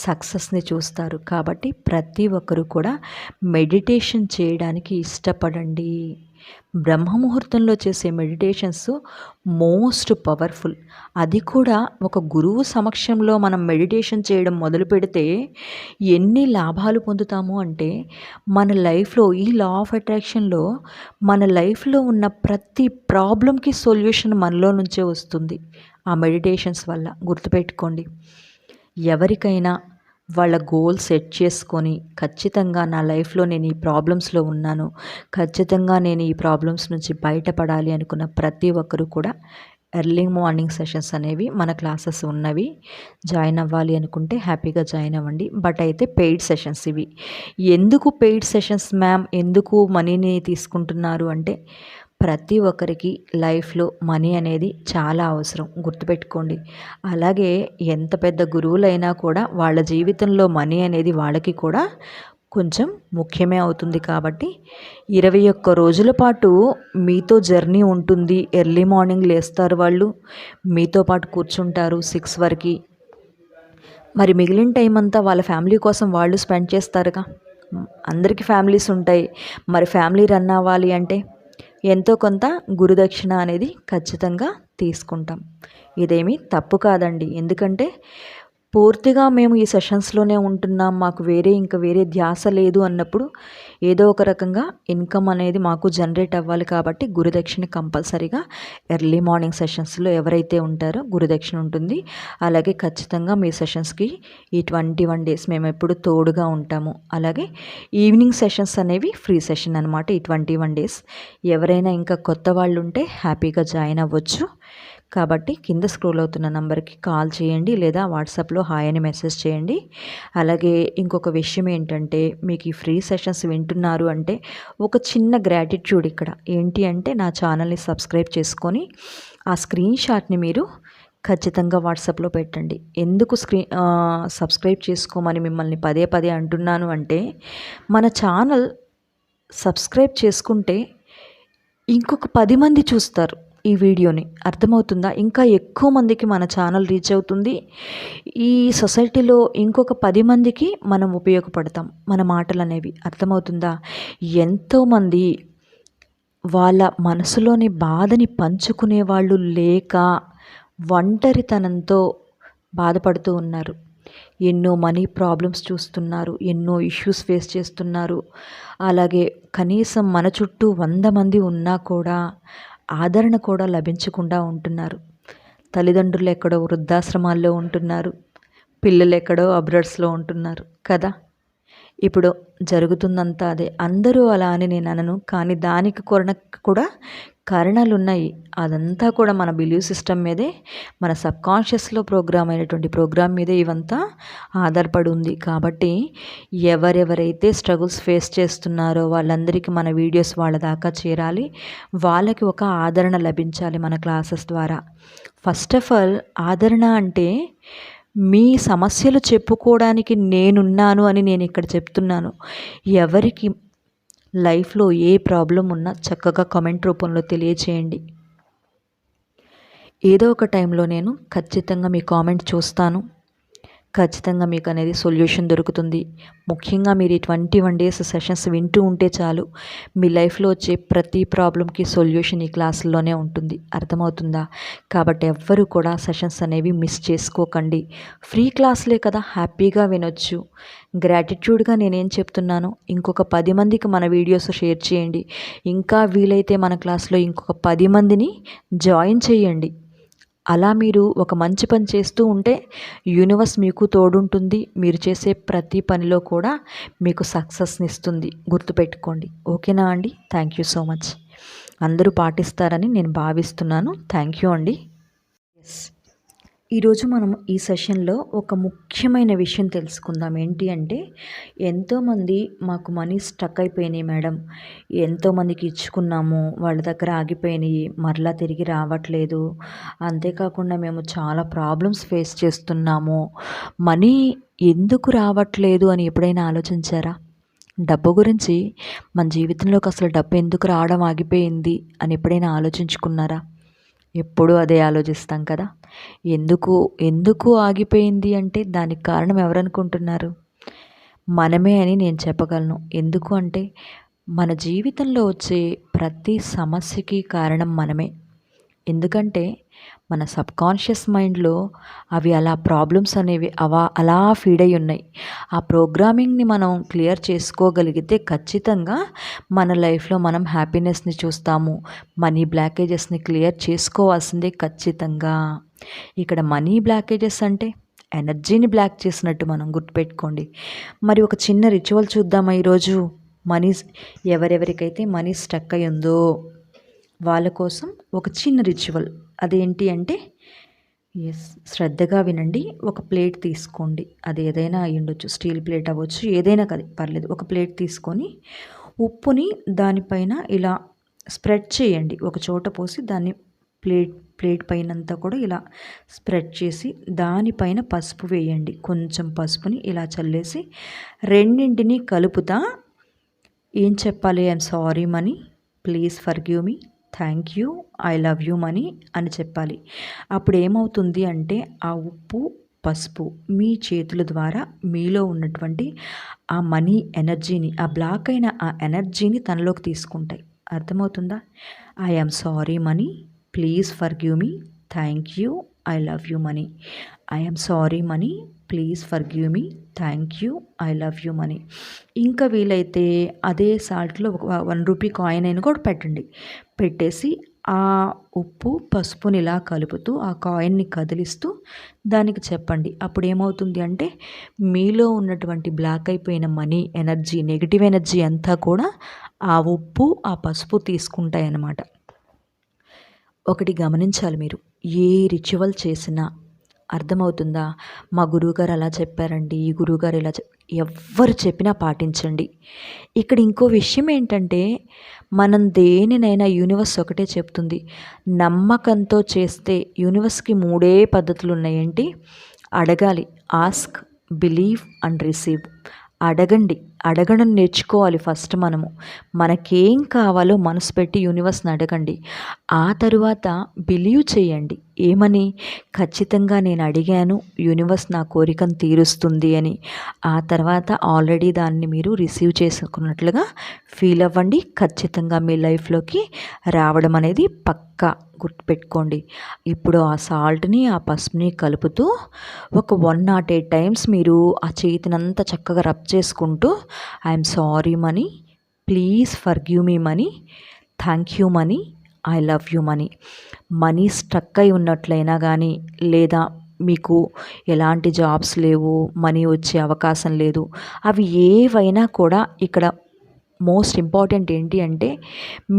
సక్సెస్ని చూస్తారు. కాబట్టి ప్రతి ఒక్కరు కూడా మెడిటేషన్ చేయడానికి ఇష్టపడండి. బ్రహ్మముహూర్తంలో చేసే మెడిటేషన్స్ మోస్ట్ పవర్ఫుల్. అది కూడా ఒక గురువు సమక్షంలో మనం మెడిటేషన్ చేయడం మొదలు పెడితే ఎన్ని లాభాలు పొందుతాము అంటే, మన లైఫ్లో ఈ లా ఆఫ్ అట్రాక్షన్లో మన లైఫ్లో ఉన్న ప్రతి ప్రాబ్లంకి సొల్యూషన్ మనలో నుంచే వస్తుంది ఆ మెడిటేషన్స్ వల్ల. గుర్తుపెట్టుకోండి. ఎవరికైనా వాళ్ళ గోల్ సెట్ చేసుకొని ఖచ్చితంగా నా లైఫ్లో నేను ఈ ప్రాబ్లమ్స్లో ఉన్నాను, ఖచ్చితంగా నేను ఈ ప్రాబ్లమ్స్ నుంచి బయటపడాలి అనుకున్న ప్రతి ఒక్కరు కూడా ఎర్లీ మార్నింగ్ సెషన్స్ అనేవి మన క్లాసెస్ ఉన్నవి. జాయిన్ అవ్వాలి అనుకుంటే హ్యాపీగా జాయిన్ అవ్వండి. బట్ అయితే పెయిడ్ సెషన్స్ ఇవి. ఎందుకు పెయిడ్ సెషన్స్ మ్యామ్, ఎందుకు మనీని తీసుకుంటున్నారు అంటే, ప్రతి ఒక్కరికి లైఫ్లో మనీ అనేది చాలా అవసరం. గుర్తుపెట్టుకోండి. అలాగే ఎంత పెద్ద గురువులైనా కూడా వాళ్ళ జీవితంలో మనీ అనేది వాళ్ళకి కూడా కొంచెం ముఖ్యమే అవుతుంది. కాబట్టి 21 రోజుల పాటు మీతో జర్నీ ఉంటుంది. ఎర్లీ మార్నింగ్ లేస్తారు వాళ్ళు, మీతో పాటు కూర్చుంటారు 6 వరకు. మరి మిగిలిన టైం అంతా వాళ్ళ ఫ్యామిలీ కోసం వాళ్ళు స్పెండ్ చేస్తారుగా. అందరికీ ఫ్యామిలీస్ ఉంటాయి. మరి ఫ్యామిలీ రన్ అవ్వాలి అంటే ఎంతో కొంత గురుదక్షిణ అనేది ఖచ్చితంగా తీసుకుంటాం. ఇదేమీ తప్పు కాదండి. ఎందుకంటే పూర్తిగా మేము ఈ సెషన్స్లోనే ఉంటున్నాం, మాకు వేరే ధ్యాస లేదు అన్నప్పుడు ఏదో ఒక రకంగా ఇన్కమ్ అనేది మాకు జనరేట్ అవ్వాలి. కాబట్టి గురుదక్షిణ కంపల్సరీగా ఎర్లీ మార్నింగ్ సెషన్స్లో ఎవరైతే ఉంటారో గురుదక్షిణ ఉంటుంది. అలాగే ఖచ్చితంగా మీ సెషన్స్కి ఈ 21 డేస్ మేము ఎప్పుడు తోడుగా ఉంటాము. అలాగే ఈవినింగ్ సెషన్స్ అనేవి ఫ్రీ సెషన్ అనమాట. ఈ 21 డేస్ ఎవరైనా ఇంకా కొత్త వాళ్ళు ఉంటే హ్యాపీగా జాయిన్ అవ్వచ్చు. కాబట్టి కింద స్క్రోల్ అవుతున్న నంబర్కి కాల్ చేయండి, లేదా వాట్సాప్లో హాయ్ అని మెసేజ్ చేయండి. అలాగే ఇంకొక విషయం ఏంటంటే, మీకు ఈ ఫ్రీ సెషన్స్ వింటున్నారు అంటే ఒక చిన్న గ్రాటిట్యూడ్ ఇక్కడ ఏంటి అంటే, నా ఛానల్ని సబ్స్క్రైబ్ చేసుకొని ఆ స్క్రీన్ షాట్ని మీరు ఖచ్చితంగా వాట్సాప్లో పెట్టండి. ఎందుకు సబ్స్క్రైబ్ చేసుకోమని మిమ్మల్ని పదే పదే అంటున్నాను అంటే, మన ఛానల్ సబ్స్క్రైబ్ చేసుకుంటే ఇంకొక 10 మంది చూస్తారు ఈ వీడియోని. అర్థమవుతుందా? ఇంకా ఎక్కువ మందికి మన ఛానల్ రీచ్ అవుతుంది. ఈ సొసైటీలో ఇంకొక 10 మందికి మనం ఉపయోగపడతాం మన మాటలు అనేవి. అర్థమవుతుందా? ఎంతోమంది వాళ్ళ మనసులోని బాధని పంచుకునే వాళ్ళు లేక ఒంటరితనంతో బాధపడుతూ ఉన్నారు. ఎన్నో మనీ ప్రాబ్లమ్స్ చూస్తున్నారు, ఎన్నో ఇష్యూస్ ఫేస్ చేస్తున్నారు. అలాగే కనీసం మన చుట్టూ 100 మంది ఉన్నా కూడా ఆదరణ కూడా లభించకుండా ఉంటున్నారు. తల్లిదండ్రులు ఎక్కడో వృద్ధాశ్రమాల్లో ఉంటున్నారు, పిల్లలు ఎక్కడో అబ్రాడ్స్లో ఉంటున్నారు కదా. ఇప్పుడు జరుగుతుందంతా అదే. అందరూ అలా అని నేను అనను, కానీ దానికి కూడా కారణాలు ఉన్నాయి. అదంతా కూడా మన బిలీవ్ సిస్టమ్ మీదే, మన సబ్కాన్షియస్లో ప్రోగ్రామ్ మీదే ఇవంతా ఆధారపడి ఉంది. కాబట్టి ఎవరెవరైతే స్ట్రగుల్స్ ఫేస్ చేస్తున్నారో వాళ్ళందరికీ మన వీడియోస్ వాళ్ళ దాకా చేరాలి. వాళ్ళకి ఒక ఆదరణ లభించాలి మన క్లాసెస్ ద్వారా. ఫస్ట్ ఆఫ్ ఆల్ ఆదరణ అంటే మీ సమస్యలు చెప్పుకోవడానికి నేనున్నాను అని నేను ఇక్కడ చెప్తున్నాను. ఎవరికి లైఫ్లో ఏ ప్రాబ్లం ఉన్నా చక్కగా కామెంట్ రూపంలో తెలియచేయండి. ఏదో ఒక టైంలో నేను ఖచ్చితంగా మీ కామెంట్ చూస్తాను. ఖచ్చితంగా మీకు అనేది సొల్యూషన్ దొరుకుతుంది. ముఖ్యంగా మీరు ఈ 21 డేస్ సెషన్స్ వింటూ ఉంటే చాలు, మీ లైఫ్లో వచ్చే ప్రతి ప్రాబ్లంకి సొల్యూషన్ ఈ క్లాసుల్లోనే ఉంటుంది. అర్థమవుతుందా? కాబట్టి ఎవ్వరూ కూడా సెషన్స్ అనేవి మిస్ చేసుకోకండి. ఫ్రీ క్లాసులే కదా, హ్యాపీగా వినొచ్చు. గ్రాటిట్యూడ్గా నేనేం చెప్తున్నాను, ఇంకొక 10 మందికి మన వీడియోస్ షేర్ చేయండి. ఇంకా వీలైతే మన క్లాస్లో ఇంకొక 10 మందిని జాయిన్ చేయండి. అలా మీరు ఒక మంచి పని చేస్తూ ఉంటే యూనివర్స్ మీకు తోడుంటుంది. మీరు చేసే ప్రతి పనిలో కూడా మీకు సక్సెస్ని ఇస్తుంది. గుర్తుపెట్టుకోండి. ఓకేనా అండి? Thank you so much. అందరూ పాటిస్తారని నేను భావిస్తున్నాను. థ్యాంక్ యూ అండి. ఎస్, ఈరోజు మనం ఈ సెషన్లో ఒక ముఖ్యమైన విషయం తెలుసుకుందాం. ఏంటి అంటే, ఎంతోమంది మాకు మనీ స్టక్ అయిపోయినాయి మేడం, ఎంతోమందికి ఇచ్చుకున్నాము, వాళ్ళ దగ్గర ఆగిపోయినాయి, మరలా తిరిగి రావట్లేదు, అంతేకాకుండా మేము చాలా ప్రాబ్లమ్స్ ఫేస్ చేస్తున్నాము, మనీ ఎందుకు రావట్లేదు అని ఎప్పుడైనా ఆలోచించారా? డబ్బు గురించి, మన జీవితంలోకి అసలు డబ్బు ఎందుకు రావడం ఆగిపోయింది అని ఎప్పుడైనా ఆలోచించుకున్నారా? ఎప్పుడూ అదే ఆలోచిస్తాం కదా. ఎందుకు ఎందుకు ఆగిపోయింది అంటే దానికి కారణం ఎవరనుకుంటున్నారు? మనమే అని నేను చెప్పగలను. ఎందుకు అంటే, మన జీవితంలో వచ్చే ప్రతి సమస్యకి కారణం మనమే. ఎందుకంటే మన సబ్కాన్షియస్ మైండ్లో అవి అలా ప్రాబ్లమ్స్ అనేవి అలా ఫీడ్ అయి ఉన్నాయి. ఆ ప్రోగ్రామింగ్ని మనం క్లియర్ చేసుకోగలిగితే ఖచ్చితంగా మన లైఫ్లో మనం హ్యాపీనెస్ని చూస్తాము. మనీ బ్లాకేజెస్ని క్లియర్ చేసుకోవాల్సిందే ఖచ్చితంగా. ఇక్కడ మనీ బ్లాకేజెస్ అంటే ఎనర్జీని బ్లాక్ చేసినట్టు మనం గుర్తుపెట్టుకోండి. మరి ఒక చిన్న రిచువల్ చూద్దామా ఈరోజు? మనీ, ఎవరెవరికైతే మనీ స్టక్ అయి ఉందో వాళ్ళ కోసం ఒక చిన్న రిచువల్. అదేంటి అంటే, ఎస్, శ్రద్ధగా వినండి. ఒక ప్లేట్ తీసుకోండి, అది ఏదైనా అయి ఉండొచ్చు, స్టీల్ ప్లేట్ అవ్వచ్చు, ఏదైనా కదా పర్లేదు. ఒక ప్లేట్ తీసుకొని ఉప్పుని దానిపైన ఇలా స్ప్రెడ్ చేయండి. ఒక చోట పోసి దాన్ని ప్లేట్ పైనంతా కూడా ఇలా స్ప్రెడ్ చేసి దానిపైన పసుపు వేయండి. కొంచెం పసుపుని ఇలా చల్లేసి రెండింటిని కలుపుతా ఏం చెప్పాలి? I'm sorry money, please forgive me, thank you, I love you money అని చెప్పాలి. అప్పుడు ఏమవుతుంది అంటే, ఆ ఉప్పు పసుపు మీ చేతుల ద్వారా మీలో ఉన్నటువంటి ఆ మనీ ఎనర్జీని, ఆ బ్లాక్ అయిన ఆ ఎనర్జీని తనలోకి తీసుకుంటాయి. అర్థమవుతుందా? I am sorry money, please forgive me, thank you, I love you money. I am sorry money, please forgive me, thank you, I love you money. ఇంకా వీలైతే అదే సాల్ట్లో ఒక 1 రూపీ కాయిన్ అయినా కూడా పెట్టండి. పెట్టేసి ఆ ఉప్పు పసుపుని ఇలా కలుపుతూ ఆ కాయిన్ని కదిలిస్తూ దానికి చెప్పండి. అప్పుడు ఏమవుతుంది అంటే, మీలో ఉన్నటువంటి బ్లాక్ అయిపోయిన మనీ ఎనర్జీ, నెగిటివ్ ఎనర్జీ అంతా కూడా ఆ ఉప్పు ఆ పసుపు తీసుకుంటాయి అన్నమాట. ఒకటి గమనించాలి మీరు, ఏ రిచువల్ చేసినా, అర్థమవుతుందా? మా గురువుగారు అలా చెప్పారండి, ఈ గురువుగారు ఇలా ఎవ్వరు చెప్పినా పాటించండి. ఇక్కడ ఇంకో విషయం ఏంటంటే, మనం దేనినైనా యూనివర్స్ ఒకటే చెప్తుంది, నమ్మకంతో చేస్తే. యూనివర్స్కి 3 పద్ధతులు ఉన్నాయేంటి? అడగాలి, ఆస్క్, బిలీవ్ అండ్ రిసీవ్. అడగడం నేర్చుకోవాలి ఫస్ట్. మనకేం కావాలో మనసు పెట్టి యూనివర్స్ని అడగండి. ఆ తరువాత బిలీవ్ చేయండి. ఏమని? ఖచ్చితంగా నేను అడిగాను, యూనివర్స్ నా కోరికను తీరుస్తుంది అని. ఆ తర్వాత ఆల్రెడీ దాన్ని మీరు రిసీవ్ చేసుకున్నట్లుగా ఫీల్ అవ్వండి. ఖచ్చితంగా మీ లైఫ్లోకి రావడం అనేది పక్కా. గుర్తుపెట్టుకోండి. ఇప్పుడు ఆ సాల్ట్ని ఆ పసుపుని కలుపుతూ ఒక 108 టైమ్స్ మీరు ఆ చేతినంతా చక్కగా రబ్ చేసుకుంటూ I'm sorry money, please forgive me money, thank you money, I love you money. Money struck అయి ఉన్నట్లయినా కానీ, లేదా మీకు ఎలాంటి జాబ్స్ లేవు, మనీ వచ్చే అవకాశం లేదు, అవి ఏవైనా కూడా ఇక్కడ మోస్ట్ ఇంపార్టెంట్ ఏంటి అంటే,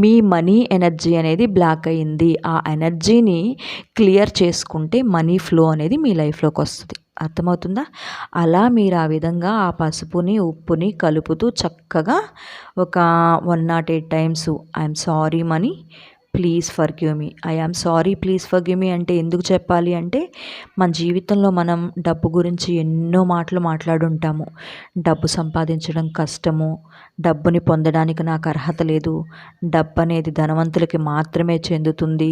మీ మనీ ఎనర్జీ అనేది బ్లాక్ అయ్యింది. ఆ ఎనర్జీని క్లియర్ చేసుకుంటే మనీ ఫ్లో అనేది మీ లైఫ్లోకి వస్తుంది. అర్థమవుతుందా? అలా మీరు ఆ విధంగా ఆ పసుపుని ఉప్పుని కలుపుతూ చక్కగా ఒక 108 times I'm sorry money, please forgive me, I am sorry, please forgive me అంటే ఎందుకు చెప్పాలి అంటే, మన జీవితంలో మనం డబ్బు గురించి ఎన్నో మాటలు మాట్లాడుంటాము. డబ్బు సంపాదించడం కష్టము, డబ్బుని పొందడానికి నాకు అర్హత లేదు, డబ్బు అనేది ధనవంతులకి మాత్రమే చెందుతుంది,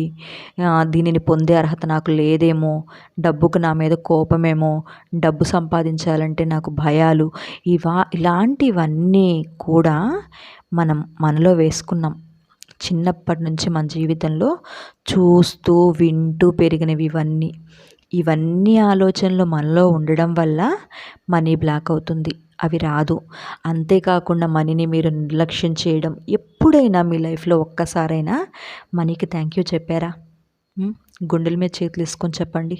దీనిని పొందే అర్హత నాకు లేదేమో, డబ్బుకు నా మీద కోపమేమో, డబ్బు సంపాదించాలంటే నాకు భయాలు, ఇలాంటివన్నీ కూడా మనం మనలో వేసుకున్నాం. చిన్నప్పటి నుంచి మన జీవితంలో చూస్తూ వింటూ పెరిగినవి ఇవన్నీ ఆలోచనలు మనలో ఉండడం వల్ల మనీ బ్లాక్ అవుతుంది, అవి రాదు. అంతేకాకుండా మనీని మీరు నిర్లక్ష్యం చేయడం. ఎప్పుడైనా మీ లైఫ్లో ఒక్కసారైనా మనీకి థ్యాంక్ యూ చెప్పారా? గుండెల మీద చేతులు వేసుకొని చెప్పండి.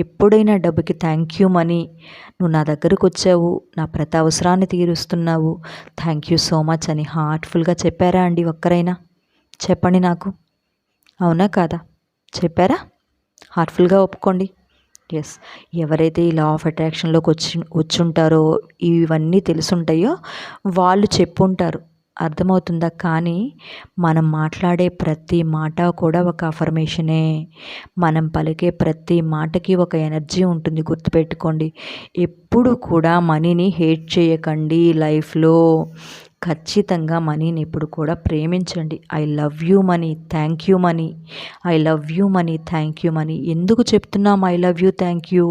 ఎప్పుడైనా డబ్బుకి థ్యాంక్ యూ మనీ, నువ్వు నా దగ్గరకు వచ్చావు, నా ప్రతి అవసరాన్ని తీరుస్తున్నావు, థ్యాంక్ యూ సో మచ్ అని హార్ట్ఫుల్గా చెప్పారా అండి ఒక్కరైనా? చెప్పండి నాకు, అవునా కాదా? చెప్పారా? హార్ట్ఫుల్గా ఒప్పుకోండి. ఎస్, ఎవరైతే ఈ లా ఆఫ్ అట్రాక్షన్లోకి వచ్చుంటారో, ఇవన్నీ తెలుసుంటాయో వాళ్ళు చెప్పుంటారు, అర్థమవుతుందా? కానీ మనం మాట్లాడే ప్రతి మాట కూడా ఒక అఫర్మేషనే. మనం పలికే ప్రతి మాటకి ఒక ఎనర్జీ ఉంటుంది, గుర్తుపెట్టుకోండి. ఎప్పుడు కూడా మనీని హేట్ చేయకండి లైఫ్లో. ఖచ్చితంగా మనీని ఎప్పుడు కూడా ప్రేమించండి. I love you money, thank you money, I love you money, thank you money. ఎందుకు చెప్తున్నాం I love you, thank you,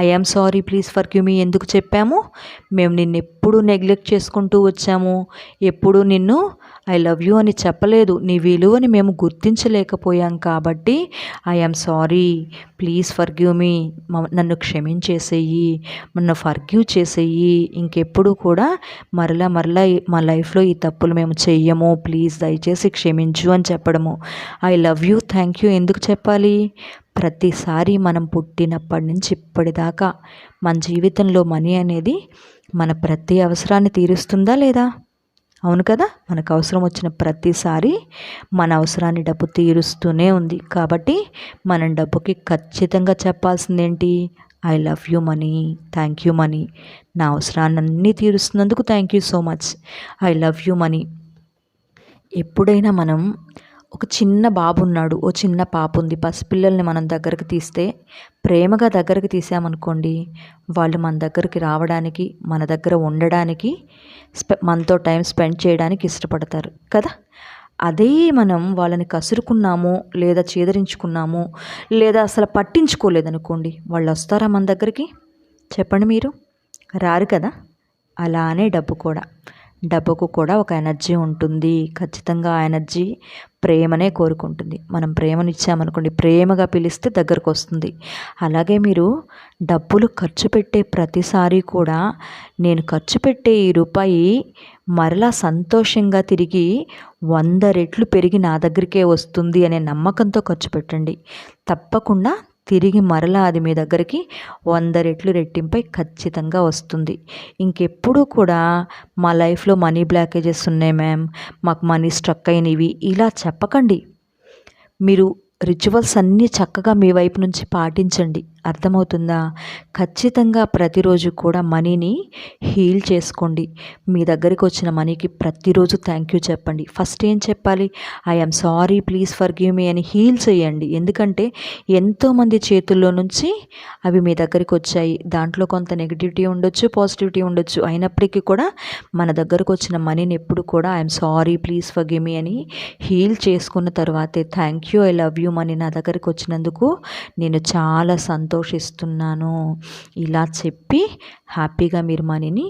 I am sorry, please forgive me ఎందుకు చెప్పాము? మేము నిన్ను ఎప్పుడు నెగ్లెక్ట్ చేసుకుంటూ వచ్చాము, ఎప్పుడు నిన్ను ఐ లవ్ యూ అని చెప్పలేదు, నీ విలువని మేము గుర్తించలేకపోయాం కాబట్టి I am sorry, please forgive me, నన్ను క్షమించేసేయి, నన్ను ఫర్గివ్ చేసేయి, ఇంకెప్పుడు కూడా మరలా మా లైఫ్లో ఈ తప్పులు మేము చెయ్యము, ప్లీజ్ దయచేసి క్షమించు అని చెప్పడము. I love you, thank you ఎందుకు చెప్పాలి? ప్రతిసారి మనం పుట్టినప్పటి నుంచి ఇప్పటిదాకా మన జీవితంలో మనీ అనేది మన ప్రతి అవసరాన్ని తీరుస్తుందా లేదా? అవును కదా? మనకు అవసరం వచ్చిన ప్రతిసారి మన అవసరాన్ని డబ్బు తీరుస్తూనే ఉంది. కాబట్టి మనం డబ్బుకి ఖచ్చితంగా చెప్పాల్సిందేంటి? I love you money, thank you money, నా అవసరాన్ని తీరుస్తున్నందుకు thank you so much, I love you money. ఎప్పుడైనా మనం ఒక చిన్న బాబు ఉన్నాడు, ఓ చిన్న పాప ఉంది, పసిపిల్లల్ని మనం దగ్గరకు తీస్తే, ప్రేమగా దగ్గరకు తీసామనుకోండి, వాళ్ళు మన దగ్గరికి రావడానికి, మన దగ్గర ఉండడానికి, మనతో టైం స్పెండ్ చేయడానికి ఇష్టపడతారు కదా. అదే మనం వాళ్ళని కసురుకున్నాము, లేదా చేదరించుకున్నాము, లేదా అసలు పట్టించుకోలేదనుకోండి, వాళ్ళు వస్తారా మన దగ్గరికి? చెప్పండి మీరు, రారు కదా. అలానే డబ్బుకు కూడా ఒక ఎనర్జీ ఉంటుంది. ఖచ్చితంగా ఆ ఎనర్జీ ప్రేమనే కోరుకుంటుంది. మనం ప్రేమనిచ్చామనుకోండి, ప్రేమగా పిలిస్తే దగ్గరకు వస్తుంది. అలాగే మీరు డబ్బులు ఖర్చు పెట్టే ప్రతిసారి కూడా, నేను ఖర్చు పెట్టే ఈ రూపాయి మరలా సంతోషంగా తిరిగి 100 రెట్లు పెరిగి నా దగ్గరికే వస్తుంది అనే నమ్మకంతో ఖర్చు పెట్టండి. తప్పకుండా తిరిగి మరలా అది మీ దగ్గరికి 100 రెట్లు రెట్టింపై ఖచ్చితంగా వస్తుంది. ఇంకెప్పుడు కూడా మా లైఫ్లో మనీ బ్లాకేజెస్ ఉన్నాయి మ్యామ్, మాకు మనీ స్ట్రక్ అయినవి, ఇలా చెప్పకండి. మీరు రిచువల్స్ అన్నీ చక్కగా మీ వైపు నుంచి పాటించండి, అర్థమవుతుందా? ఖచ్చితంగా ప్రతిరోజు కూడా మనీని హీల్ చేసుకోండి. మీ దగ్గరికి వచ్చిన మనీకి ప్రతిరోజు థ్యాంక్ యూ చెప్పండి. ఫస్ట్ ఏం చెప్పాలి? I am sorry, please forgive me అని హీల్ చేయండి. ఎందుకంటే ఎంతోమంది చేతుల్లో నుంచి అవి మీ దగ్గరికి వచ్చాయి. దాంట్లో కొంత నెగిటివిటీ ఉండొచ్చు, పాజిటివిటీ ఉండొచ్చు. అయినప్పటికీ కూడా మన దగ్గరకు వచ్చిన మనీని ఎప్పుడు కూడా I am sorry, please forgive me అని హీల్ చేసుకున్న తర్వాతే thank you, I love you money, నా దగ్గరికి వచ్చినందుకు నేను చాలా సంతోషిస్తున్నాను, ఇలా చెప్పి హ్యాపీగా మీరు మనీని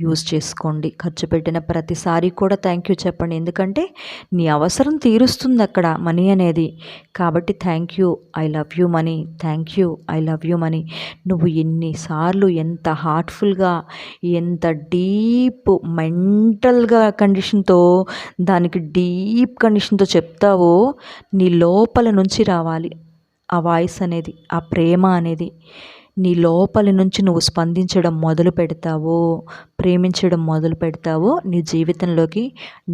యూజ్ చేసుకోండి. ఖర్చు పెట్టిన ప్రతిసారి కూడా థ్యాంక్ యూ చెప్పండి. ఎందుకంటే నీ అవసరం తీరుస్తుంది అక్కడ మనీ అనేది. కాబట్టి thank you, I love you money, thank you, I love you money. నువ్వు ఎన్నిసార్లు ఎంత హార్ట్ఫుల్గా, ఎంత డీప్ మెంటల్గా కండిషన్తో, దానికి డీప్ కండిషన్తో చెప్తావో, నీ లోపల నుంచి రావాలి ఆ వాయిస్ అనేది, ఆ ప్రేమ అనేది. నీ లోపలి నుంచి నువ్వు స్పందించడం మొదలు పెడతావో, ప్రేమించడం మొదలు పెడతావో, నీ జీవితంలోకి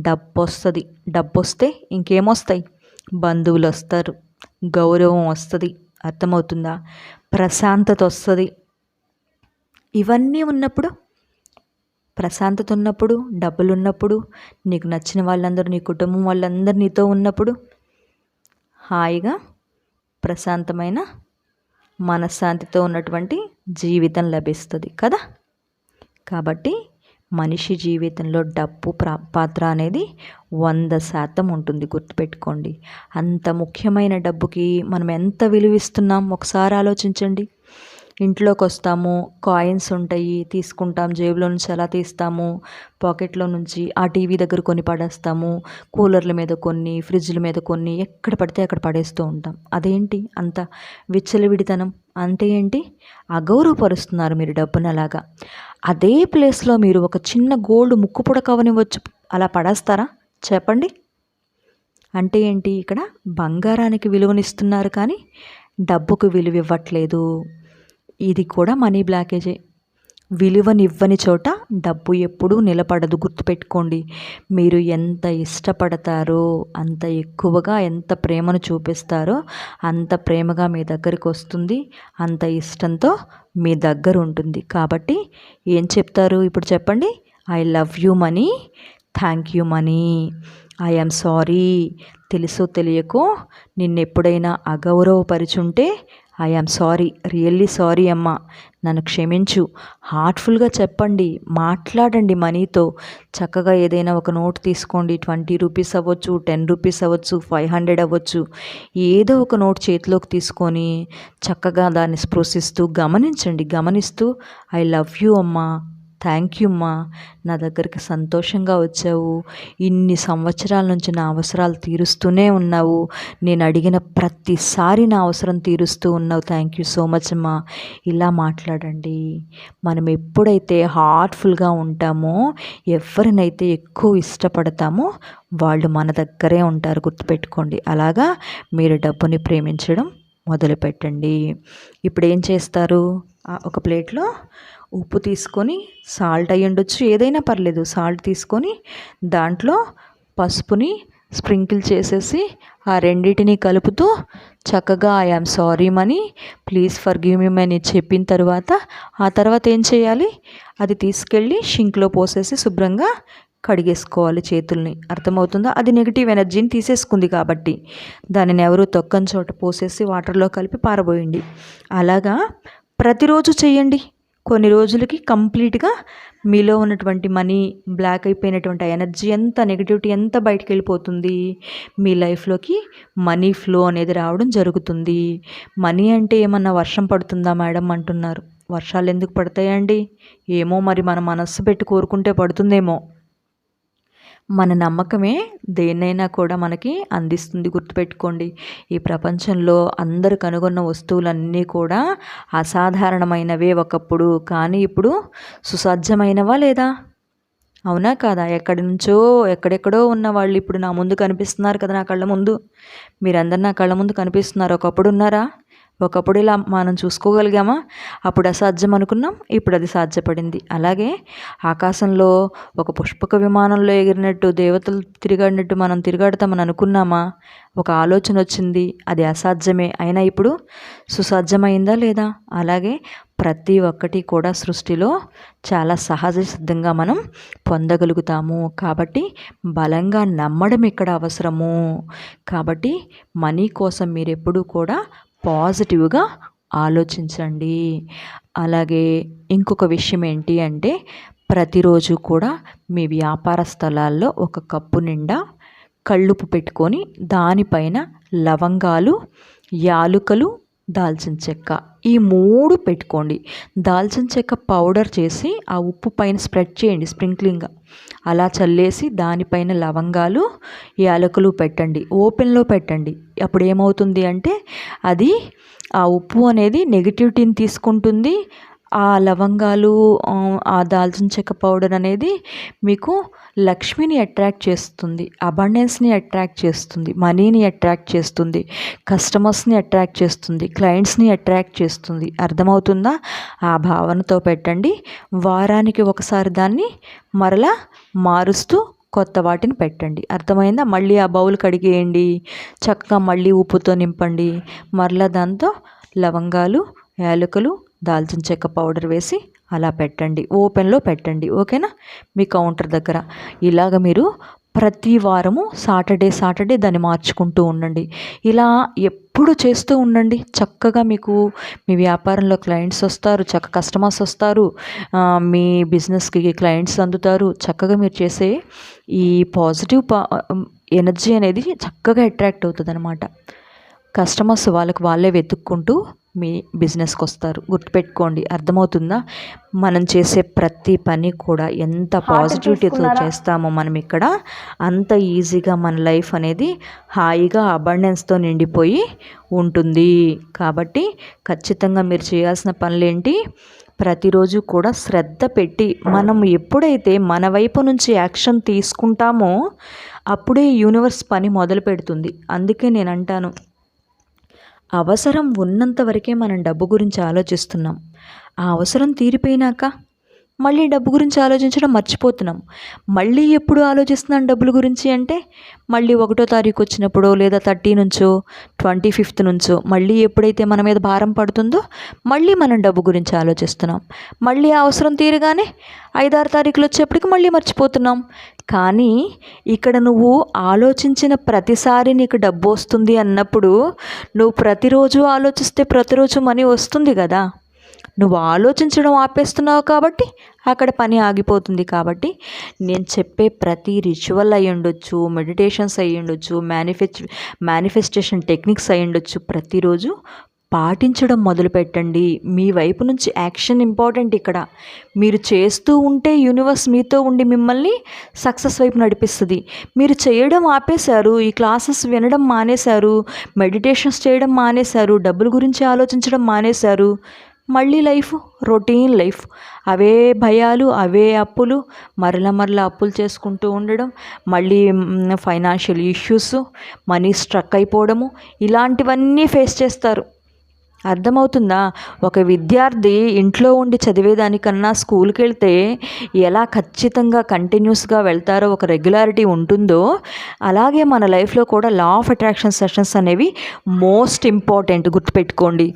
డబ్బు వస్తుంది. డబ్బు వస్తే ఇంకేమొస్తాయి? బంధువులు వస్తారు, గౌరవం వస్తుంది, అర్థమవుతుందా? ప్రశాంతత వస్తుంది. ఇవన్నీ ఉన్నప్పుడు, ప్రశాంతత ఉన్నప్పుడు, డబ్బులు ఉన్నప్పుడు, నీకు నచ్చిన వాళ్ళందరూ, నీ కుటుంబం వాళ్ళందరూ నీతో ఉన్నప్పుడు హాయిగా ప్రశాంతమైన మనశ్శాంతితో ఉన్నటువంటి జీవితం లభిస్తుంది కదా. కాబట్టి మనిషి జీవితంలో డబ్బు పాత్ర అనేది 100% ఉంటుంది, గుర్తుపెట్టుకోండి. అంత ముఖ్యమైన డబ్బుకి మనం ఎంత విలువిస్తున్నాం ఒకసారి ఆలోచించండి. ఇంట్లోకి వస్తాము, కాయిన్స్ ఉంటాయి, తీసుకుంటాం, జేబులో నుంచి అలా తీస్తాము, పాకెట్లో నుంచి ఆ టీవీ దగ్గర కొన్ని పడేస్తాము, కూలర్ల మీద కొన్ని, ఫ్రిడ్జ్ల మీద కొన్ని, ఎక్కడ పడితే అక్కడ పడేస్తూ ఉంటాం. అదేంటి అంత విచ్చలవిడితనం? అంటే ఏంటి? అగౌరవపరుస్తున్నారు మీరు డబ్బుని. అలాగా అదే ప్లేస్లో మీరు ఒక చిన్న గోల్డ్ ముక్కు పుడకవనివ్వచ్చు, అలా పడేస్తారా చెప్పండి? అంటే ఏంటి? ఇక్కడ బంగారానికి విలువనిస్తున్నారు కానీ డబ్బుకు విలువ ఇవ్వట్లేదు. ఇది కూడా మనీ బ్లాకేజే. విలువనివ్వని చోట డబ్బు ఎప్పుడూ నిలబడదు, గుర్తుపెట్టుకోండి. మీరు ఎంత ఇష్టపడతారో, అంత ఎక్కువగా ఎంత ప్రేమను చూపిస్తారో అంత ప్రేమగా మీ దగ్గరికి వస్తుంది, అంత ఇష్టంతో మీ దగ్గర ఉంటుంది. కాబట్టి ఏం చెప్తారు ఇప్పుడు చెప్పండి? I love you money, thank you money, I am sorry. తెలుసో తెలియకో నిన్నెప్పుడైనా అగౌరవపరిచుంటే I am sorry, really sorry అమ్మా, నన్ను క్షమించు. హార్ట్ఫుల్గా చెప్పండి, మాట్లాడండి మనీతో. చక్కగా ఏదైనా ఒక నోట్ తీసుకోండి, 20 రూపీస్ అవ్వచ్చు, 10 రూపీస్ అవ్వచ్చు, 500 అవ్వచ్చు. ఏదో ఒక నోట్ చేతిలోకి తీసుకొని చక్కగా దాన్ని స్పృశిస్తూ గమనిస్తూ ఐ లవ్ యూ అమ్మా, థ్యాంక్ యూ అమ్మా, నా దగ్గరికి సంతోషంగా వచ్చావు, ఇన్ని సంవత్సరాల నుంచి నా అవసరాలు తీరుస్తూనే ఉన్నావు, నేను అడిగిన ప్రతిసారి నా అవసరం తీరుస్తూ ఉన్నావు, థ్యాంక్ యూ సో మచ్ అమ్మా. ఇలా మాట్లాడండి. మనం ఎప్పుడైతే హార్ట్ఫుల్గా ఉంటామో, ఎవరినైతే ఎక్కువ ఇష్టపడతామో వాళ్ళు మన దగ్గరే ఉంటారు, గుర్తుపెట్టుకోండి. అలాగా మీరు డబ్బుని ప్రేమించడం మొదలుపెట్టండి. ఇప్పుడు ఏం చేస్తారు? ఒక ప్లేట్లో ఉప్పు తీసుకొని, సాల్ట్ అయ్యి ఉండొచ్చు, ఏదైనా పర్లేదు, సాల్ట్ తీసుకొని దాంట్లో పసుపుని స్ప్రింకిల్ చేసేసి ఆ రెండింటిని కలుపుతూ చక్కగా I am sorry money, please forgive me అని చెప్పిన తర్వాత ఆ తర్వాత ఏం చేయాలి? అది తీసుకెళ్ళి షింక్లో పోసేసి శుభ్రంగా కడిగేసుకోవాలి చేతుల్ని. అర్థమవుతుందా? అది నెగిటివ్ ఎనర్జీని తీసేసుకుంది కాబట్టి దానిని ఎవరు తొక్కని చోట పోసేసి వాటర్లో కలిపి పారబోయండి. అలాగా ప్రతిరోజు చేయండి. కొన్ని రోజులకి కంప్లీట్గా మీలో ఉన్నటువంటి మనీ బ్లాక్ అయిపోయినటువంటి ఎనర్జీ ఎంత, నెగిటివిటీ ఎంత బయటికి వెళ్ళిపోతుంది. మీ లైఫ్లోకి మనీ ఫ్లో అనేది రావడం జరుగుతుంది. మనీ అంటే ఏమన్నా వర్షం పడుతుందా మేడం అంటున్నారు. వర్షాలు ఎందుకు పడతాయండి? ఏమో మరి, మన మనస్సు పెట్టి కోరుకుంటే పడుతుందేమో. మన నమ్మకమే దేన్నైనా కూడా మనకి అందిస్తుంది, గుర్తుపెట్టుకోండి. ఈ ప్రపంచంలో అందరు కనుగొన్న వస్తువులన్నీ కూడా అసాధారణమైనవే ఒకప్పుడు, కానీ ఇప్పుడు సుసజ్జమైనవా లేదా? అవునా కాదా? ఎక్కడెక్కడో ఉన్న వాళ్ళు ఇప్పుడు నా ముందు కనిపిస్తున్నారు కదా, నా కళ్ళ ముందు. మీరందరు నా కళ్ళ ముందు కనిపిస్తున్నారు. ఒకప్పుడు ఉన్నారా? ఒకప్పుడు ఇలా మనం చూసుకోగలిగామా? అప్పుడు అసాధ్యం అనుకున్నాం, ఇప్పుడు అది సాధ్యపడింది. అలాగే ఆకాశంలో ఒక పుష్పక విమానంలో ఎగిరినట్టు, దేవతలు తిరిగాడినట్టు మనం తిరగాడతామని అనుకున్నామా? ఒక ఆలోచన వచ్చింది, అది అసాధ్యమే, అయినా ఇప్పుడు సుసాధ్యమైందా లేదా? అలాగే ప్రతి ఒక్కటి కూడా సృష్టిలో చాలా సహజ సిద్ధంగా మనం పొందగలుగుతాము. కాబట్టి బలంగా నమ్మడం ఇక్కడ అవసరము. కాబట్టి మనీ కోసం మీరు ఎప్పుడూ కూడా పాజిటివ్గా ఆలోచించండి. అలాగే ఇంకొక విషయం ఏంటి అంటే, ప్రతిరోజు కూడా మీ వ్యాపార స్థలాల్లో ఒక కప్పు నిండా కళ్ళుప్పు పెట్టుకొని దానిపైన లవంగాలు, యాలుకలు, దాల్చిన చెక్క, ఈ 3 పెట్టుకోండి. దాల్చిన చెక్క పౌడర్ చేసి ఆ ఉప్పు పైన స్ప్రెడ్ చేయండి, స్ప్రింక్లింగ్గా అలా చల్లేసి దానిపైన లవంగాలు, యాలకులు పెట్టండి, ఓపెన్లో పెట్టండి. అప్పుడు ఏమవుతుంది అంటే అది ఆ ఉప్పు అనేది నెగిటివిటీని తీసుకుంటుంది. ఆ లవంగాలు, ఆ దాల్చిన చెక్క పౌడర్ అనేది మీకు లక్ష్మిని అట్రాక్ట్ చేస్తుంది, అబండెన్స్ని అట్రాక్ట్ చేస్తుంది, మనీని అట్రాక్ట్ చేస్తుంది, కస్టమర్స్ని అట్రాక్ట్ చేస్తుంది, క్లయింట్స్ని అట్రాక్ట్ చేస్తుంది. అర్థమవుతుందా? ఆ భావనతో పెట్టండి. వారానికి ఒకసారి దాన్ని మరలా మారుస్తూ కొత్త వాటిని పెట్టండి. అర్థమైందా? మళ్ళీ ఆ బౌల్ కడిగేయండి, చక్కగా మళ్ళీ ఉప్పుతో నింపండి, మరలా దాంతో లవంగాలు, యాలకులు, దాల్చిన చెక్క పౌడర్ వేసి అలా పెట్టండి, ఓపెన్లో పెట్టండి. ఓకేనా? మీ కౌంటర్ దగ్గర ఇలాగ మీరు ప్రతి వారము సాటర్డే దాన్ని మార్చుకుంటూ ఉండండి. ఇలా ఎప్పుడు చేస్తూ ఉండండి. చక్కగా మీకు మీ వ్యాపారంలో క్లయింట్స్ వస్తారు, కస్టమర్స్ వస్తారు, మీ బిజినెస్కి క్లయింట్స్ అందుతారు. చక్కగా మీరు చేసే ఈ పాజిటివ్ ఎనర్జీ అనేది చక్కగా అట్రాక్ట్ అవుతుందన్నమాట. కస్టమర్స్ వాళ్ళే వెతుక్కుంటూ మీ బిజినెస్కి వస్తారు. గుర్తుపెట్టుకోండి, అర్థమవుతుందా? మనం చేసే ప్రతి పని కూడా ఎంత పాజిటివిటీతో చేస్తామో మనం ఇక్కడ, అంత ఈజీగా మన లైఫ్ అనేది హాయిగా అబండెన్స్తో నిండిపోయి ఉంటుంది. కాబట్టి ఖచ్చితంగా మీరు చేయాల్సిన పనులేంటి, ప్రతిరోజు కూడా శ్రద్ధ పెట్టి మనం ఎప్పుడైతే మన వైపు నుంచి యాక్షన్ తీసుకుంటామో అప్పుడే యూనివర్స్ పని మొదలు పెడుతుంది. అందుకే నేను అంటాను, అవసరం ఉన్నంత వరకే మనం డబ్బు గురించి ఆలోచిస్తున్నాం. ఆ అవసరం తీరిపోయినాక మళ్ళీ డబ్బు గురించి ఆలోచించడం మర్చిపోతున్నాం. మళ్ళీ ఎప్పుడు ఆలోచిస్తున్నాం డబ్బుల గురించి అంటే, మళ్ళీ 1వ తారీఖు వచ్చినప్పుడో, లేదా 30 నుంచో, 25th నుంచో, మళ్ళీ ఎప్పుడైతే మన మీద భారం పడుతుందో మళ్ళీ మనం డబ్బు గురించి ఆలోచిస్తున్నాం. మళ్ళీ ఆ అవసరం తీరగానే 5-6 తారీఖులు వచ్చేప్పటికి మళ్ళీ మర్చిపోతున్నాం. కానీ ఇక్కడ నువ్వు ఆలోచించిన ప్రతిసారి నీకు డబ్బు వస్తుంది అన్నప్పుడు, నువ్వు ప్రతిరోజు ఆలోచిస్తే ప్రతిరోజు మనీ వస్తుంది కదా. నువ్వు ఆలోచించడం ఆపేస్తున్నావు కాబట్టి అక్కడ పని ఆగిపోతుంది. కాబట్టి నేను చెప్పే ప్రతి రిచువల్ అయి ఉండొచ్చు, మెడిటేషన్స్ అయి ఉండొచ్చు, మేనిఫెస్టేషన్ టెక్నిక్స్ అయి ఉండొచ్చు, ప్రతిరోజు పాటించడం మొదలుపెట్టండి. మీ వైపు నుంచి యాక్షన్ ఇంపార్టెంట్. ఇక్కడ మీరు చేస్తూ ఉంటే యూనివర్స్ మీతో ఉండి మిమ్మల్ని సక్సెస్ వైపు నడిపిస్తుంది. మీరు చేయడం ఆపేశారు, ఈ క్లాసెస్ వినడం మానేశారు, మెడిటేషన్స్ చేయడం మానేశారు, డబ్బుల గురించి ఆలోచించడం మానేశారు, మళ్ళీ రొటీన్ లైఫ్, అవే భయాలు, అవే అప్పులు, మరలా అప్పులు చేసుకుంటూ ఉండడం, మళ్ళీ ఫైనాన్షియల్ ఇష్యూస్, మనీ స్ట్రక్ అయిపోవడము, ఇలాంటివన్నీ ఫేస్ చేస్తారు. అర్థమవుతుందా? ఒక విద్యార్థి ఇంట్లో ఉండి చదివేదానికన్నా స్కూల్కి వెళ్తే ఎలా ఖచ్చితంగా కంటిన్యూస్గా వెళ్తారో, ఒక రెగ్యులారిటీ ఉంటుందో, అలాగే మన లైఫ్లో కూడా లా ఆఫ్ అట్రాక్షన్ సెషన్స్ అనేవి మోస్ట్ ఇంపార్టెంట్. గుర్తుపెట్టుకోండి,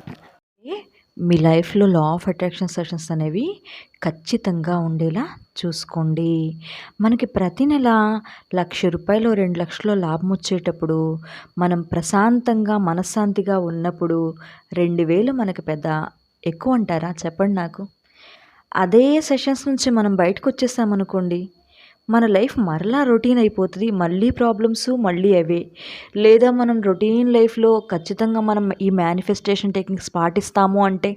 మీ లైఫ్లో లా ఆఫ్ అట్రాక్షన్ సెషన్స్ అనేవి ఖచ్చితంగా ఉండేలా చూసుకోండి. మనకి ప్రతి నెల ₹1,00,000 2,00,000 లాభం వచ్చేటప్పుడు, మనం ప్రశాంతంగా మనశ్శాంతిగా ఉన్నప్పుడు 2,000 మనకి పెద్ద ఎక్కువ అంటారా? చెప్పండి నాకు. అదే సెషన్స్ నుంచి మనం బయటకు వచ్చేసామనుకోండి, మన లైఫ్ మరలా రొటీన్ అయిపోతుంది. మళ్ళీ ప్రాబ్లమ్స్, మళ్ళీ అవే. లేదా మనం రొటీన్ లైఫ్లో ఖచ్చితంగా మనం ఈ మేనిఫెస్టేషన్ టెక్నిక్స్ పాటిస్తాము అంటే,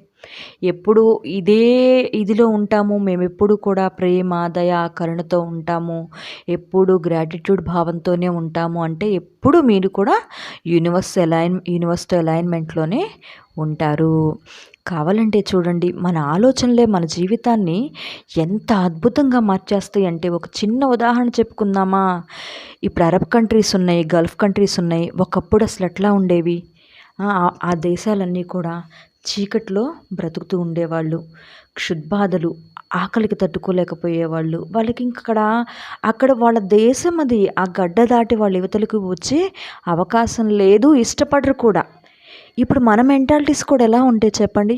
ఎప్పుడు ఇదే ఇదిలో ఉంటాము. మేము ఎప్పుడు కూడా ప్రేమ, దయ, కరుణతో ఉంటాము, ఎప్పుడు గ్రాటిట్యూడ్ భావంతోనే ఉంటాము అంటే, ఎప్పుడు మీరు కూడా యూనివర్స్తో అలైన్మెంట్లోనే ఉంటారు. కావాలంటే చూడండి, మన ఆలోచనలే మన జీవితాన్ని ఎంత అద్భుతంగా మార్చేస్తాయి అంటే, ఒక చిన్న ఉదాహరణ చెప్పుకుందామా? ఇప్పుడు అరబ్ కంట్రీస్ ఉన్నాయి, గల్ఫ్ కంట్రీస్ ఉన్నాయి. ఒకప్పుడు అసలు ఎట్లా ఉండేవి? ఆ దేశాలన్నీ కూడా చీకట్లో బ్రతుకుతూ ఉండేవాళ్ళు. క్షుద్బాధలు, ఆకలికి తట్టుకోలేకపోయేవాళ్ళు. వాళ్ళకి అక్కడ వాళ్ళ దేశం అది. ఆ గడ్డ దాటి వాళ్ళ యువతలకు వచ్చే అవకాశం లేదు, ఇష్టపడరు కూడా. ఇప్పుడు మన మెంటాలిటీస్ కూడా ఎలా ఉంటాయి చెప్పండి?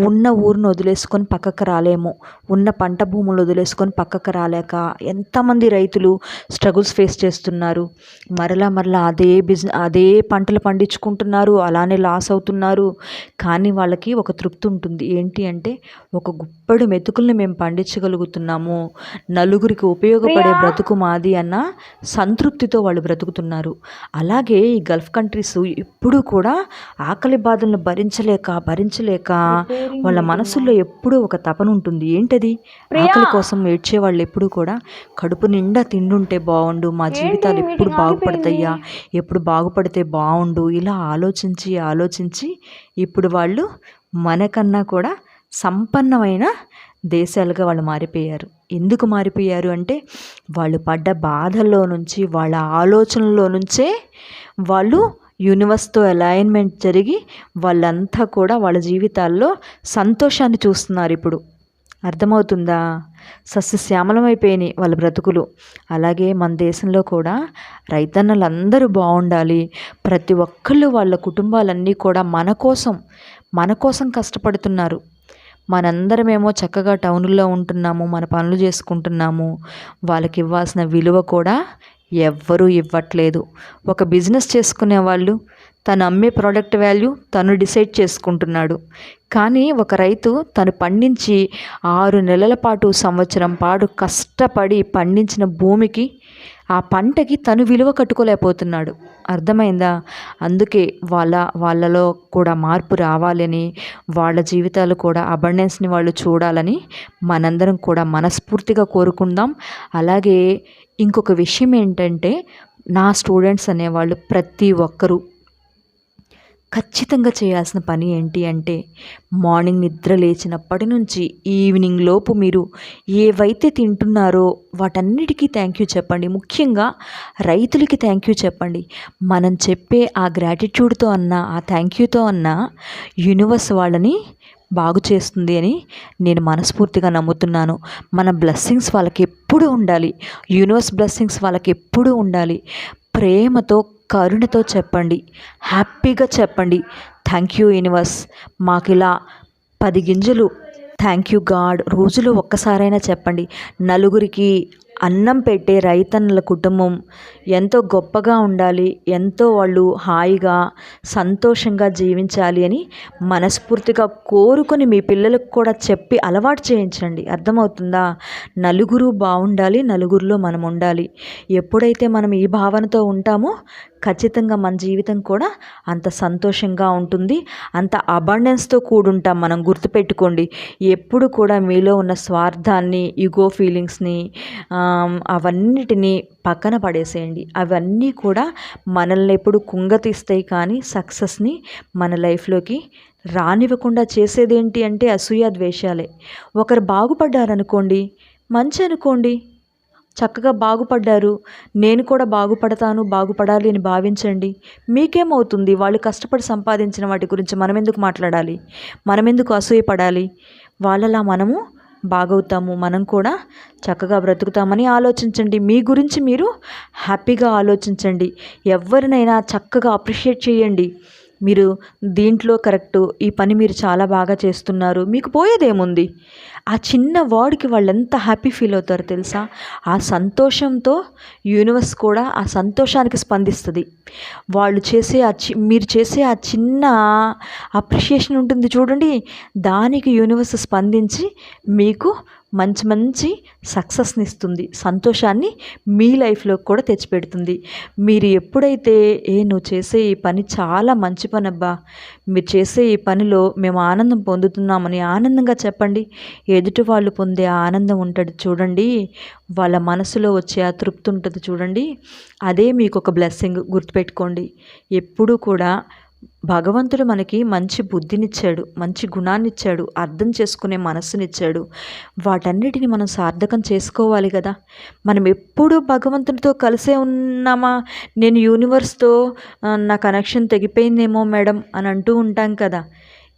ఉన్న ఊరిని వదిలేసుకొని పక్కకు రాలేము, ఉన్న పంట భూములు వదిలేసుకొని పక్కకు రాలేక ఎంతమంది రైతులు స్ట్రగుల్స్ ఫేస్ చేస్తున్నారు. మరలా అదే పంటలు పండించుకుంటున్నారు, అలానే లాస్ అవుతున్నారు. కానీ వాళ్ళకి ఒక తృప్తి ఉంటుంది. ఏంటి అంటే, ఒక గుప్పెడు మెతుకుల్ని మేము పండించగలుగుతున్నాము, నలుగురికి ఉపయోగపడే బ్రతుకు మాది అన్న సంతృప్తితో వాళ్ళు బ్రతుకుతున్నారు. అలాగే ఈ గల్ఫ్ కంట్రీస్ ఇప్పుడు కూడా ఆకలి బాధలను భరించలేక వాళ్ళ మనసుల్లో ఎప్పుడూ ఒక తపన ఉంటుంది. ఏంటది? ఆకలి కోసం ఏడ్చే వాళ్ళు ఎప్పుడు కూడా కడుపు నిండా తిండుంటే బాగుండు, మా జీవితాలు ఎప్పుడు బాగుపడతాయా, ఎప్పుడు బాగుపడితే బాగుండు, ఇలా ఆలోచించి ఇప్పుడు వాళ్ళు మనకన్నా కూడా సంపన్నమైన దేశాలుగా వాళ్ళు మారిపోయారు. ఎందుకు మారిపోయారు అంటే, వాళ్ళు పడ్డ బాధల్లో నుంచి, వాళ్ళ ఆలోచనలో నుంచే వాళ్ళు యూనివర్స్తో అలైన్మెంట్ జరిగి వాళ్ళంతా కూడా వాళ్ళ జీవితాల్లో సంతోషాన్ని చూస్తున్నారు ఇప్పుడు. అర్థమవుతుందా? సస్యశ్యామలమైపోయినాయి వాళ్ళ బ్రతుకులు. అలాగే మన దేశంలో కూడా రైతన్నలందరూ బాగుండాలి. ప్రతి ఒక్కళ్ళు వాళ్ళ కుటుంబాలన్నీ కూడా మన కోసం కష్టపడుతున్నారు. మనందరమేమో చక్కగా టౌన్లో ఉంటున్నాము, మన పనులు చేసుకుంటున్నాము. వాళ్ళకి ఇవ్వాల్సిన విలువ కూడా ఎవ్వరూ ఇవ్వట్లేదు. ఒక బిజినెస్ చేసుకునే వాళ్ళు తను అమ్మే ప్రోడక్ట్ వాల్యూ తను డిసైడ్ చేసుకుంటున్నాడు. కానీ ఒక రైతు తను పండించి 6 నెలల పాటు సంవత్సరం పాటు కష్టపడి పండించిన భూమికి ఆ పంటకి తను విలువ కట్టుకోలేకపోతున్నాడు. అర్థమైందా? అందుకే వాళ్ళలో కూడా మార్పు రావాలని, వాళ్ళ జీవితాలు కూడా అబండెన్స్ని వాళ్ళు చూడాలని మనందరం కూడా మనస్ఫూర్తిగా కోరుకుందాం. అలాగే ఇంకొక విషయం ఏంటంటే, నా స్టూడెంట్స్ అనేవాళ్ళు ప్రతి ఒక్కరూ ఖచ్చితంగా చేయాల్సిన పని ఏంటి అంటే, మార్నింగ్ నిద్ర లేచినప్పటి నుంచి ఈవినింగ్ లోపు మీరు ఏవైతే తింటున్నారో వాటన్నిటికీ థ్యాంక్ యూ చెప్పండి. ముఖ్యంగా రైతులకి థ్యాంక్ యూ చెప్పండి. మనం చెప్పే ఆ గ్రాటిట్యూడ్తో అన్నా, ఆ థ్యాంక్ యూతో అన్నా యూనివర్స్ వాళ్ళని బాగు చేస్తుంది అని నేను మనస్ఫూర్తిగా నమ్ముతున్నాను. మన బ్లెస్సింగ్స్ వాళ్ళకి ఎప్పుడూ ఉండాలి. యూనివర్స్ బ్లెస్సింగ్స్ వాళ్ళకి ఎప్పుడూ ఉండాలి. ప్రేమతో, కరుణతో చెప్పండి. హ్యాపీగా చెప్పండి, థ్యాంక్ యూ యూనివర్స్, మాకు ఇలా 10 గింజలు, థ్యాంక్ యూ గాడ్ రోజులో ఒక్కసారైనా చెప్పండి. నలుగురికి అన్నం పెట్టే రైతన్నల కుటుంబం ఎంతో గొప్పగా ఉండాలి, ఎంతో వాళ్ళు హాయిగా సంతోషంగా జీవించాలి అని మనస్ఫూర్తిగా కోరుకొని మీ పిల్లలకు కూడా చెప్పి అలవాటు చేయించండి. అర్థమవుతుందా? నలుగురు బాగుండాలి, నలుగురిలో మనం ఉండాలి. ఎప్పుడైతే మనం ఈ భావనతో ఉంటామో ఖచ్చితంగా మన జీవితం కూడా అంత సంతోషంగా ఉంటుంది, అంత అబండెన్స్తో కూడుంటాం. మనం గుర్తుపెట్టుకోండి, ఎప్పుడు కూడా మీలో ఉన్న స్వార్థాన్ని, ఈగో ఫీలింగ్స్ని, అవన్నిటినీ పక్కన పడేసేయండి. అవన్నీ కూడా మనల్ని ఎప్పుడు కుంగతీస్తాయి, కానీ సక్సెస్ని మన లైఫ్లోకి రానివ్వకుండా చేసేదేంటి అంటే అసూయ, ద్వేషాలే. ఒకరు బాగుపడ్డారనుకోండి, మంచి అనుకోండి, చక్కగా బాగుపడ్డారు, నేను కూడా బాగుపడాలి అని భావించండి. మీకేమవుతుంది? వాళ్ళు కష్టపడి సంపాదించిన వాటి గురించి మనం ఎందుకు మాట్లాడాలి? మనం ఎందుకు అసూయపడాలి? వాళ్ళలా మనము బాగవుతాము, మనం కూడా చక్కగా బ్రతుకుతామని ఆలోచించండి. మీ గురించి మీరు హ్యాపీగా ఆలోచించండి. ఎవరినైనా చక్కగా అప్రిషియేట్ చేయండి. మీరు దీంట్లో కరెక్టు, ఈ పని మీరు చాలా బాగా చేస్తున్నారు, మీకు పోయేదేముంది? ఆ చిన్న వర్డ్కి వాళ్ళు ఎంత హ్యాపీ ఫీల్ అవుతారో తెలుసా? ఆ సంతోషంతో యూనివర్స్ కూడా ఆ సంతోషానికి స్పందిస్తుంది. వాళ్ళు చేసే మీరు చేసే ఆ చిన్న అప్రిషియేషన్ ఉంటుంది చూడండి, దానికి యూనివర్స్ స్పందించి మీకు మంచి మంచి సక్సెస్ని ఇస్తుంది, సంతోషాన్ని మీ లైఫ్లో కూడా తెచ్చిపెడుతుంది. మీరు ఎప్పుడైతే నువ్వు చేసే ఈ పని చాలా మంచి పని అబ్బా, మీరు చేసే ఈ పనిలో మేము ఆనందం పొందుతున్నామని ఆనందంగా చెప్పండి. ఎదుటి వాళ్ళు పొందే ఆనందం ఉంటుంది చూడండి, వాళ్ళ మనసులో వచ్చే ఆ తృప్తి ఉంటుంది చూడండి, అదే మీకు ఒక బ్లెస్సింగ్. గుర్తుపెట్టుకోండి, ఎప్పుడూ కూడా భగవంతుడు మనకి మంచి బుద్ధినిచ్చాడు, మంచి గుణాన్నిచ్చాడు, అర్థం చేసుకునే మనస్సునిచ్చాడు. వాటన్నిటిని మనం సార్థకం చేసుకోవాలి కదా. మనం ఎప్పుడూ భగవంతుడితో కలిసే ఉన్నామా? నేను యూనివర్స్తో నా కనెక్షన్ తెగిపోయిందేమో మేడం అని అంటూ ఉంటాం కదా.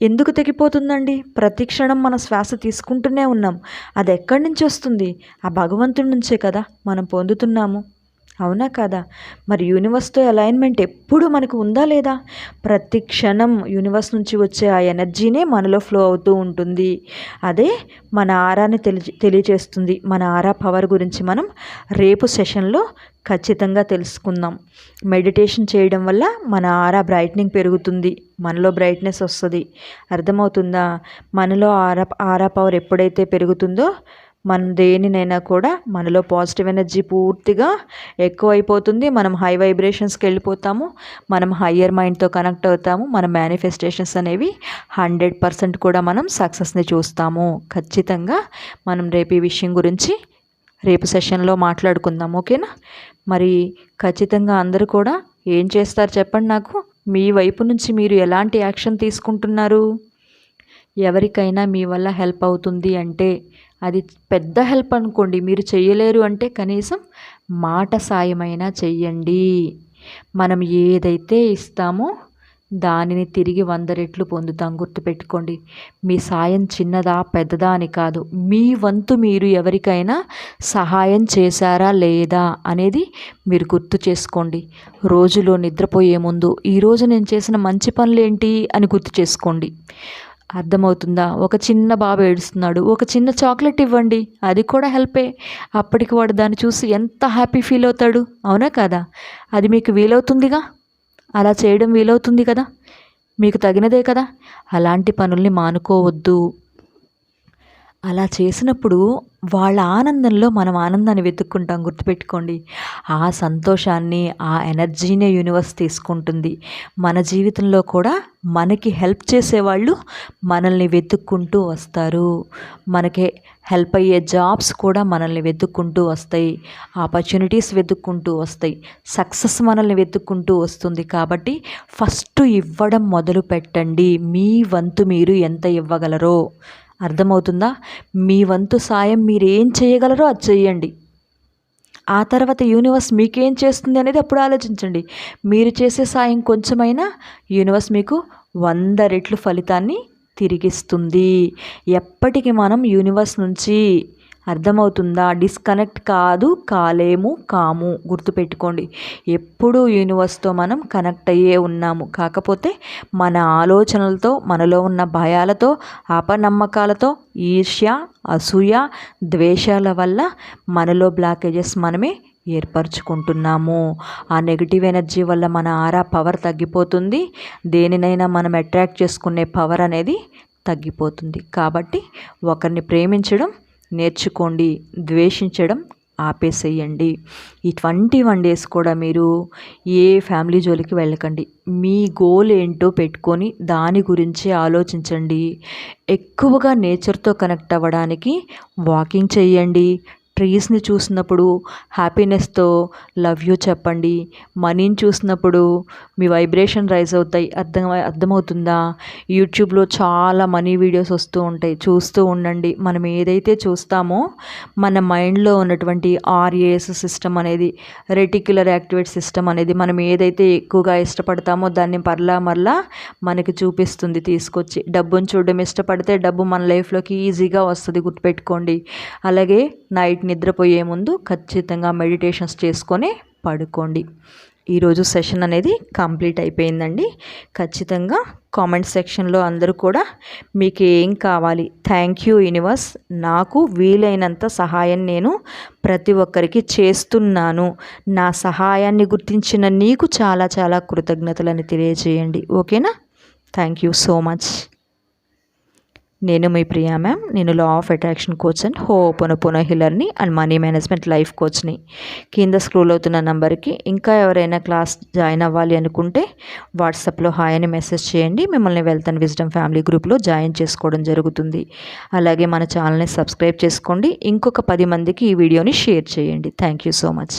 ఎందుకు తెగిపోతుందండి? ప్రతి క్షణం మన శ్వాస తీసుకుంటూనే ఉన్నాం. అది ఎక్కడి నుంచి వస్తుంది? ఆ భగవంతుడి నుంచే కదా మనం పొందుతున్నాము. అవునా కదా? మరి యూనివర్స్తో అలైన్మెంట్ ఎప్పుడు మనకు ఉందా లేదా? ప్రతి క్షణం యూనివర్స్ నుంచి వచ్చే ఆ ఎనర్జీనే మనలో ఫ్లో అవుతూ ఉంటుంది. అదే మన ఆరాని తెలియజేస్తుంది. మన ఆరా పవర్ గురించి మనం రేపు సెషన్లో ఖచ్చితంగా తెలుసుకుందాం. మెడిటేషన్ చేయడం వల్ల మన ఆరా బ్రైట్నింగ్ పెరుగుతుంది, మనలో బ్రైట్నెస్ వస్తుంది. అర్థమవుతుందా? మనలో ఆరా పవర్ ఎప్పుడైతే పెరుగుతుందో మనం దేనినైనా కూడా మనలో పాజిటివ్ ఎనర్జీ పూర్తిగా ఎక్కువైపోతుంది. మనం హై వైబ్రేషన్స్కి వెళ్ళిపోతాము, మనం హయ్యర్ మైండ్తో కనెక్ట్ అవుతాము. మన మేనిఫెస్టేషన్స్ అనేవి 100% కూడా మనం సక్సెస్ని చూస్తాము. ఖచ్చితంగా మనం రేపు ఈ విషయం గురించి రేపు సెషన్లో మాట్లాడుకుందాం, ఓకేనా? మరి ఖచ్చితంగా అందరూ కూడా ఏం చేస్తారు చెప్పండి నాకు. మీ వైపు నుంచి మీరు ఎలాంటి యాక్షన్ తీసుకుంటున్నారు? ఎవరికైనా మీ వల్ల హెల్ప్ అవుతుంది అంటే అది పెద్ద హెల్ప్ అనుకోండి, మీరు చేయలేరు అంటే కనీసం మాట సాయమైనా చెయ్యండి. మనం ఏదైతే ఇస్తామో దానిని తిరిగి 100 రెట్లు పొందుతాం. గుర్తుపెట్టుకోండి, మీ సాయం చిన్నదా పెద్దదా అని కాదు, మీ వంతు మీరు ఎవరికైనా సహాయం చేశారా లేదా అనేది మీరు గుర్తు చేసుకోండి. రోజులో నిద్రపోయే ముందు ఈరోజు నేను చేసిన మంచి పనులు ఏంటి అని గుర్తు చేసుకోండి. అర్థమవుతుందా? ఒక చిన్న బాబు ఏడుస్తున్నాడు, ఒక చిన్న చాక్లెట్ ఇవ్వండి, అది కూడా హెల్పే. అప్పటికి వాడు దాన్ని చూసి ఎంత హ్యాపీ ఫీల్ అవుతాడు, అవునా కదా? అది మీకు వీలవుతుందిగా, అలా చేయడం వీలవుతుంది కదా, మీకు తగినదే కదా. అలాంటి పనుల్ని మానుకోవద్దు. అలా చేసినప్పుడు వాళ్ళ ఆనందంలో మనం ఆనందాన్ని వెతుక్కుంటాం, గుర్తుపెట్టుకోండి. ఆ సంతోషాన్ని, ఆ ఎనర్జీనే యూనివర్స్ తీసుకుంటుంది. మన జీవితంలో కూడా మనకి హెల్ప్ చేసేవాళ్ళు మనల్ని వెతుక్కుంటూ వస్తారు. మనకి హెల్ప్ అయ్యే జాబ్స్ కూడా మనల్ని వెతుక్కుంటూ వస్తాయి. ఆపర్చునిటీస్ వెతుక్కుంటూ వస్తాయి. సక్సెస్ మనల్ని వెతుక్కుంటూ వస్తుంది. కాబట్టి ఫస్ట్ ఇవ్వడం మొదలు పెట్టండి. మీ వంతు మీరు ఎంత ఇవ్వగలరో అర్థమవుతుందా? మీ వంతు సాయం మీరేం చేయగలరో అది చెయ్యండి. ఆ తర్వాత యూనివర్స్ మీకేం చేస్తుంది అనేది అప్పుడు ఆలోచించండి. మీరు చేసే సాయం కొంచెమైనా యూనివర్స్ మీకు 100 రెట్లు ఫలితాన్ని తిరిగిస్తుంది. ఎప్పటికి మనం యూనివర్స్ నుంచి, అర్థమవుతుందా, డిస్కనెక్ట్ కాలేము, కాము. గుర్తుపెట్టుకోండి. ఎప్పుడూ యూనివర్స్తో మనం కనెక్ట్ అయ్యే ఉన్నాము. కాకపోతే మన ఆలోచనలతో, మనలో ఉన్న భయాలతో, అపనమ్మకాలతో, ఈర్ష్య, అసూయ, ద్వేషాల వల్ల మనలో బ్లాకేజెస్ మనమే ఏర్పరచుకుంటున్నాము. ఆ నెగిటివ్ ఎనర్జీ వల్ల మన ఆరా పవర్ తగ్గిపోతుంది. దేనినైనా మనం అట్రాక్ట్ చేసుకునే పవర్ అనేది తగ్గిపోతుంది. కాబట్టి ఒకరిని ప్రేమించడం నేర్చుకోండి, ద్వేషించడం ఆపేసేయండి. ఈ 21 డేస్ కూడా మీరు ఏ ఫ్యామిలీ జోలికి వెళ్ళకండి. మీ గోల్ ఏంటో పెట్టుకొని దాని గురించి ఆలోచించండి. ఎక్కువగా నేచర్తో కనెక్ట్ అవ్వడానికి వాకింగ్ చేయండి. ట్రీస్ని చూసినప్పుడు హ్యాపీనెస్తో లవ్ యూ చెప్పండి. మనీని చూసినప్పుడు మీ వైబ్రేషన్ రైజ్ అవుతాయి. అర్థమవుతుందా? యూట్యూబ్లో చాలా మనీ వీడియోస్ వస్తూ ఉంటాయి, చూస్తూ ఉండండి. మనం ఏదైతే చూస్తామో మన మైండ్లో ఉన్నటువంటి ఆర్ఏఎస్ సిస్టమ్ అనేది, రెటిక్యులర్ యాక్టివేట్ సిస్టమ్ అనేది, మనం ఏదైతే ఎక్కువగా ఇష్టపడతామో దాన్ని మరలా మనకి చూపిస్తుంది తీసుకొచ్చి. డబ్బును చూడడం ఇష్టపడితే డబ్బు మన లైఫ్లోకి ఈజీగా వస్తుంది, గుర్తుపెట్టుకోండి. అలాగే నైట్ నిద్రపోయే ముందు ఖచ్చితంగా మెడిటేషన్స్ చేసుకొని పడుకోండి. ఈరోజు సెషన్ అనేది కంప్లీట్ అయిపోయిందండి. ఖచ్చితంగా కామెంట్ సెక్షన్లో అందరూ కూడా మీకు ఏం కావాలి, థ్యాంక్ యూ యూనివర్స్, నాకు వీలైనంత సహాయం నేను ప్రతి ఒక్కరికి చేస్తున్నాను, నా సహాయాన్ని గుర్తించిన నీకు చాలా చాలా కృతజ్ఞతలని తెలియజేయండి. ఓకేనా? Thank you so much. నేను మీ ప్రియా మ్యామ్. నేను law of attraction coach and hooponopono హీలర్ని అండ్ మనీ మేనేజ్మెంట్ లైఫ్ కోచ్ని. కింద స్క్రోల్ అవుతున్న నంబర్కి ఇంకా ఎవరైనా క్లాస్ జాయిన్ అవ్వాలి అనుకుంటే వాట్సాప్లో హాయ్ అని మెసేజ్ చేయండి. మిమ్మల్ని వెల్త్ అండ్ విజ్డమ్ ఫ్యామిలీ గ్రూప్లో జాయిన్ చేసుకోవడం జరుగుతుంది. అలాగే మన ఛానల్ని సబ్స్క్రైబ్ చేసుకోండి. ఇంకొక 10 మందికి ఈ వీడియోని షేర్ చేయండి. Thank you so much.